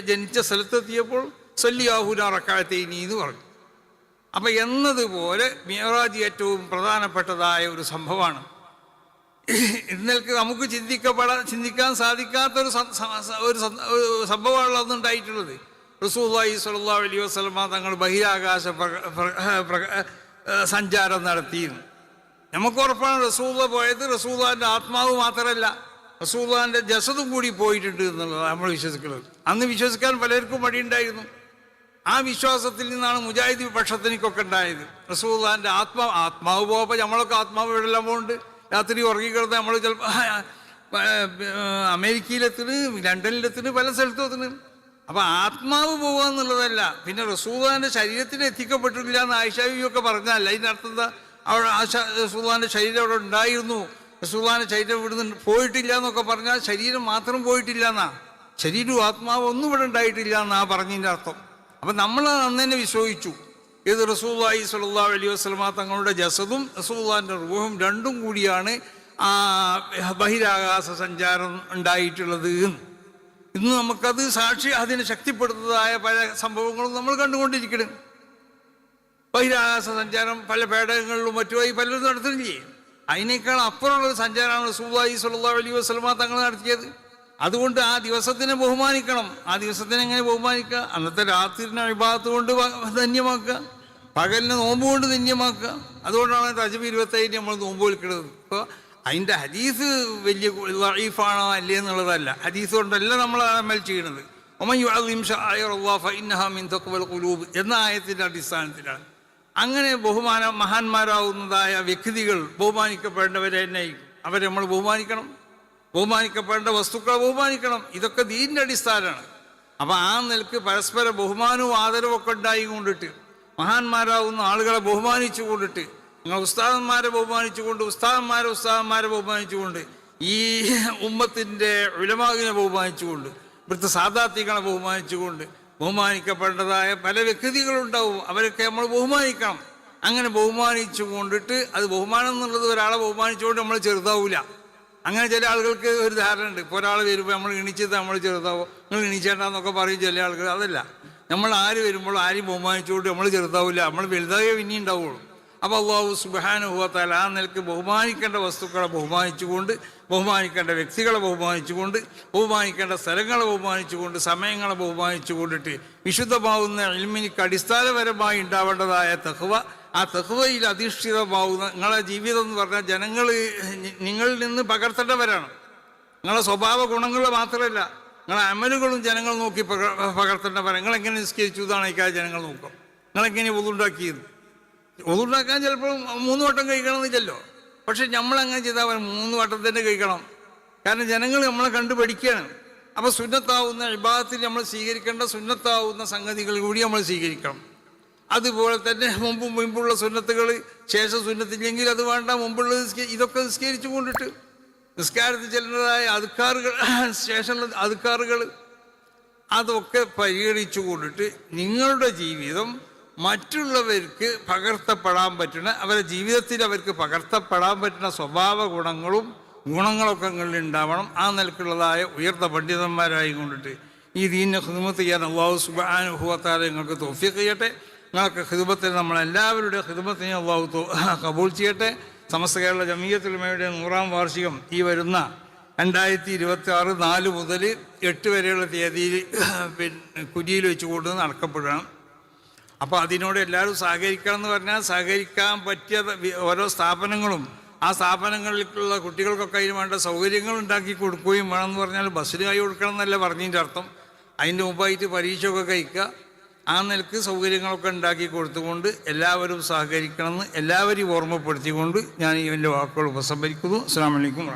ജനിച്ച സ്ഥലത്തെത്തിയപ്പോൾ സല്ലിയാഹുന റക്അത്തൈനി എന്ന് പറഞ്ഞു. അപ്പം എന്നതുപോലെ മിഅ്റാജ് ഏറ്റവും പ്രധാനപ്പെട്ടതായ ഒരു സംഭവമാണ്. ഇന്നേക്ക് നമുക്ക് ചിന്തിക്കാൻ സാധിക്കാത്തൊരു സംഭവമാണ് അന്നുണ്ടായിട്ടുള്ളത്. റസൂലുള്ളാഹി സ്വല്ലല്ലാഹു അലൈഹി വസല്ലമ തങ്ങൾ ബഹിരാകാശ സഞ്ചാരം നടത്തിയിരുന്നു. നമുക്ക് ഉറപ്പാണ് റസൂലുള്ളാഹി പോയത് റസൂലുള്ളാഹിൻ്റെ ആത്മാവ് മാത്രമല്ല റസൂലുള്ളാഹിൻ്റെ ജസദും കൂടി പോയിട്ടുണ്ട് എന്നുള്ളത് നമ്മൾ വിശ്വസിക്കുന്നത്. അന്ന് വിശ്വസിക്കാൻ പലർക്കും മടിയുണ്ടായിരുന്നു. ആ വിശ്വാസത്തിൽ നിന്നാണ് മുജാഹിദ് പക്ഷത്തിനൊക്കെ ഉണ്ടായത്. റസൂലുള്ളാഹിൻ്റെ ആത്മാവ് പോകുമ്പോൾ നമ്മളൊക്കെ ആത്മാവ് എവിടെല്ലാം പോകുന്നുണ്ട്. രാത്രി ഉറങ്ങിക്കിടന്ന് നമ്മൾ ചിലപ്പോൾ അമേരിക്കയിലെത്തിന്, ലണ്ടനിലെത്തിന്, പല സ്ഥലത്തും എത്തുന്നു. അപ്പം ആത്മാവ് പോകുക എന്നുള്ളതല്ല. പിന്നെ റസൂലുള്ളാഹിൻ്റെ ശരീരത്തിന് എത്തിക്കപ്പെട്ടിട്ടില്ല എന്ന് ആയിഷ ബീവിയൊക്കെ പറഞ്ഞാൽ അതിൻ്റെ അർത്ഥം എന്താ? അവിടെ റസൂലുള്ളാഹിൻ്റെ ശരീരം അവിടെ ഉണ്ടായിരുന്നു, റസൂലുള്ളാഹിൻ്റെ ശരീരം ഇവിടുന്ന് പോയിട്ടില്ല എന്നൊക്കെ പറഞ്ഞാൽ ശരീരം മാത്രം പോയിട്ടില്ല എന്നാ, ശരീരവും ആത്മാവും ഒന്നും ഇവിടെ ഉണ്ടായിട്ടില്ല എന്നാ പറഞ്ഞതിൻ്റെ അർത്ഥം. അപ്പം നമ്മൾ അന്ന് തന്നെ വിശ്വസിച്ചു ഇത് റസൂലുള്ളാഹി സ്വല്ലല്ലാഹു അലൈഹി വസല്ലമ തങ്ങളുടെ ജസദും റസൂലുള്ളാഹിൻ്റെ റൂഹും രണ്ടും കൂടിയാണ് ആ ബഹിരാകാശ സഞ്ചാരം ഉണ്ടായിട്ടുള്ളത്. ഇന്ന് നമുക്കത് സാക്ഷി അതിനെ ശക്തിപ്പെടുത്തുന്നതായ പല സംഭവങ്ങളും നമ്മൾ കണ്ടുകൊണ്ടിരിക്കണം. ബഹിരാകാശ സഞ്ചാരം പല പേടകങ്ങളിലും മറ്റുമായി പലരും നടത്തുന്നില്ലേ? അതിനേക്കാൾ അപ്പുറമുള്ളൊരു സഞ്ചാരമാണ് റസൂലുള്ളാഹി സ്വല്ലല്ലാഹു അലൈഹി വസല്ലമ തങ്ങൾ നടത്തിയത്. അതുകൊണ്ട് ആ ദിവസത്തിനെ ബഹുമാനിക്കണം. ആ ദിവസത്തിനെ എങ്ങനെ ബഹുമാനിക്കുക? അന്നത്തെ രാത്രിനെ ഇബാദത്ത് കൊണ്ട് ധന്യമാക്കുക, പകലിനെ നോമ്പ് കൊണ്ട് ധന്യമാക്കുക. അതുകൊണ്ടാണ് റജബ് 25 നമ്മൾ നോമ്പ് വിൽക്കുന്നത്. അപ്പോൾ അതിൻ്റെ ഹദീസ് വലിയ ലഈഫാണോ അല്ലേ എന്നുള്ളതല്ല. ഹദീസ് കൊണ്ടല്ല നമ്മൾ അമൽ ചെയ്യണത്. വമൻ യുഅദ്ദിം ശആയിറല്ലാഹി ഫഇന്നഹാ മിൻ തഖ്വൽ ഖുലൂബ് എന്ന ആയത്തിൻ്റെ അടിസ്ഥാനത്തിലാണ്. അങ്ങനെ മഹാന്മാരാവുന്നതായ വ്യക്തികൾ ബഹുമാനിക്കപ്പെടേണ്ടവരെ തന്നെയായിരിക്കും. അവരെ നമ്മൾ ബഹുമാനിക്കണം, ബഹുമാനിക്കപ്പെടേണ്ട വസ്തുക്കളെ ബഹുമാനിക്കണം. ഇതൊക്കെ ദീനിൻ്റെ അടിസ്ഥാനമാണ്. അപ്പം ആ നിലക്ക് പരസ്പര ബഹുമാനവും ആദരവും ഒക്കെ ഉണ്ടായി കൊണ്ടിട്ട് മഹാന്മാരാവുന്ന ആളുകളെ ബഹുമാനിച്ചു കൊണ്ടിട്ട്, നിങ്ങൾ ഉസ്താദന്മാരെ ബഹുമാനിച്ചുകൊണ്ട്, ഉസ്താദന്മാരെ ബഹുമാനിച്ചുകൊണ്ട്, ഈ ഉമ്മത്തിൻ്റെ ഉലമാവിനെ ബഹുമാനിച്ചുകൊണ്ട്, ഇവിടുത്തെ സാദാത്തികളെ ബഹുമാനിച്ചുകൊണ്ട്, ബഹുമാനിക്കപ്പെടേണ്ടതായ പല വ്യക്തികളുണ്ടാവും. അവരൊക്കെ നമ്മൾ ബഹുമാനിക്കണം. അങ്ങനെ ബഹുമാനിച്ചു കൊണ്ടിട്ട്, അത് ബഹുമാനം എന്നുള്ളത് ഒരാളെ ബഹുമാനിച്ചുകൊണ്ട് നമ്മൾ ചെറുതാവില്ല. അങ്ങനെ ചില ആളുകൾക്ക് ഒരു ധാരണ ഉണ്ട്. ഇപ്പോൾ ഒരാൾ വരുമ്പോൾ നമ്മൾ എണീച്ചത് നമ്മൾ ചെറുതാവോ, നിങ്ങൾ എണീച്ചേണ്ടെന്നൊക്കെ പറയും ചില ആളുകൾ. അതല്ല, നമ്മൾ ആര് വരുമ്പോൾ ആരും ബഹുമാനിച്ചുകൊണ്ട് നമ്മൾ ചെറുതാവില്ല, നമ്മൾ വലുതാകെ പിന്നെ ഉണ്ടാവുള്ളൂ. അപ്പോൾ അല്ലാഹു സുബ്ഹാനഹു വ തആല ആ നിലക്ക് ബഹുമാനിക്കേണ്ട വസ്തുക്കളെ ബഹുമാനിച്ചുകൊണ്ട്, ബഹുമാനിക്കേണ്ട വ്യക്തികളെ ബഹുമാനിച്ചുകൊണ്ട്, ബഹുമാനിക്കേണ്ട സ്ഥലങ്ങളെ ബഹുമാനിച്ചുകൊണ്ട്, സമയങ്ങളെ ബഹുമാനിച്ചുകൊണ്ടിട്ട് വിശുദ്ധമാവുന്ന ഇൽമിനിക്ക് അടിസ്ഥാനപരമായി ഉണ്ടാവേണ്ടതായ തഖ്വ, ആ തഖ്വയിൽ അധിഷ്ഠിതമാവുന്ന നിങ്ങളെ ജീവിതം എന്ന് പറഞ്ഞാൽ ജനങ്ങൾ നിങ്ങളിൽ നിന്ന് പകർത്തേണ്ടവരാണ്. നിങ്ങളെ സ്വഭാവ ഗുണങ്ങൾ മാത്രമല്ല, നിങ്ങളെ അമലുകളും ജനങ്ങൾ നോക്കി പകർത്തേണ്ടവരാണ്. നിങ്ങളെങ്ങനെ നിസ്കരിച്ചു ഇതാണ് ഈ ജനങ്ങൾ നോക്കും. നിങ്ങളെങ്ങനെ ഒതുണ്ടാക്കിയത്, ഒതുണ്ടാക്കാൻ ചിലപ്പോൾ 3 വട്ടം കഴിക്കണമെന്നില്ലല്ലോ. പക്ഷെ നമ്മളങ്ങനെ ചെയ്താൽ 3 വട്ടം തന്നെ കഴിക്കണം. കാരണം ജനങ്ങൾ നമ്മളെ കണ്ടു പഠിക്കുകയാണ്. അപ്പോൾ സുന്നത്താവുന്ന ഇബാദത്തിൽ നമ്മൾ സ്വീകരിക്കേണ്ട സുന്നത്താവുന്ന സംഗതികൾ കൂടി നമ്മൾ സ്വീകരിക്കണം. അതുപോലെ തന്നെ മുമ്പുള്ള സുന്നത്തുകൾ ശേഷം സുന്നത്തില്ലെങ്കിൽ അത് വേണ്ട, മുമ്പുള്ളത് ഇതൊക്കെ നിസ്കരിച്ചു കൊണ്ടിട്ട് നിസ്കാരത്തിൽ ചെല്ലുന്നതായ അദ്കാറുകൾ, ശേഷമുള്ള അദ്കാറുകൾ, അതൊക്കെ പരിഗണിച്ചു കൊണ്ടിട്ട് നിങ്ങളുടെ ജീവിതം മറ്റുള്ളവർക്ക് പകർത്തപ്പെടാൻ പറ്റുന്ന, അവരുടെ ജീവിതത്തിൽ അവർക്ക് പകർത്തപ്പെടാൻ പറ്റുന്ന സ്വഭാവ ഗുണങ്ങളൊക്കെ നിങ്ങളിൽ ഉണ്ടാവണം. ആ നിലക്കുള്ളതായ ഉയർന്ന പണ്ഡിതന്മാരായി കൊണ്ടിട്ട് ഈ ദീനിനെ ഖിദ്മത്ത് ചെയ്യാൻ അല്ലാഹു സുബ്ഹാനഹു വ തആല നിങ്ങൾക്ക് തൗഫീഖ് ചെയ്യട്ടെ. നിങ്ങൾക്ക് ഖിദ്മത്തിന്, നമ്മളെല്ലാവരുടെ ഖിദ്മത്തിനെ അല്ലാഹു കബൂൽ ചെയ്യട്ടെ. സമസ്ത കേരള ജമിയത്തുൽ ഉലമയുടെ 100-ാം വാർഷികം ഈ വരുന്ന 2026 4 മുതൽ 8 വരെയുള്ള തീയതിയിൽ കുരിയിൽ വെച്ച് കൊണ്ട് നടക്കപ്പെടുകയാണ്. അപ്പോൾ അതിനോട് എല്ലാവരും സഹകരിക്കണം എന്ന് പറഞ്ഞാൽ, സഹകരിക്കാൻ പറ്റിയ ഓരോ സ്ഥാപനങ്ങളും ആ സ്ഥാപനങ്ങളിലുള്ള കുട്ടികൾക്കൊക്കെ അതിന് വേണ്ട സൗകര്യങ്ങൾ ഉണ്ടാക്കി കൊടുക്കുകയും വേണമെന്ന് പറഞ്ഞാൽ ബസ്സിന് കൈ കൊടുക്കണം എന്നല്ല പറഞ്ഞതിൻ്റെ അർത്ഥം. അതിൻ്റെ മുമ്പായിട്ട് പരീക്ഷയൊക്കെ കഴിക്കുക, ആ നിലക്ക് സൗകര്യങ്ങളൊക്കെ ഉണ്ടാക്കി കൊടുത്തുകൊണ്ട് എല്ലാവരും സഹകരിക്കണമെന്ന് എല്ലാവരെയും ഓർമ്മപ്പെടുത്തിക്കൊണ്ട് ഞാൻ എൻ്റെ വാക്കുകൾ ഉപസംഹരിക്കുന്നു. അസ്സലാമു അലൈക്കും.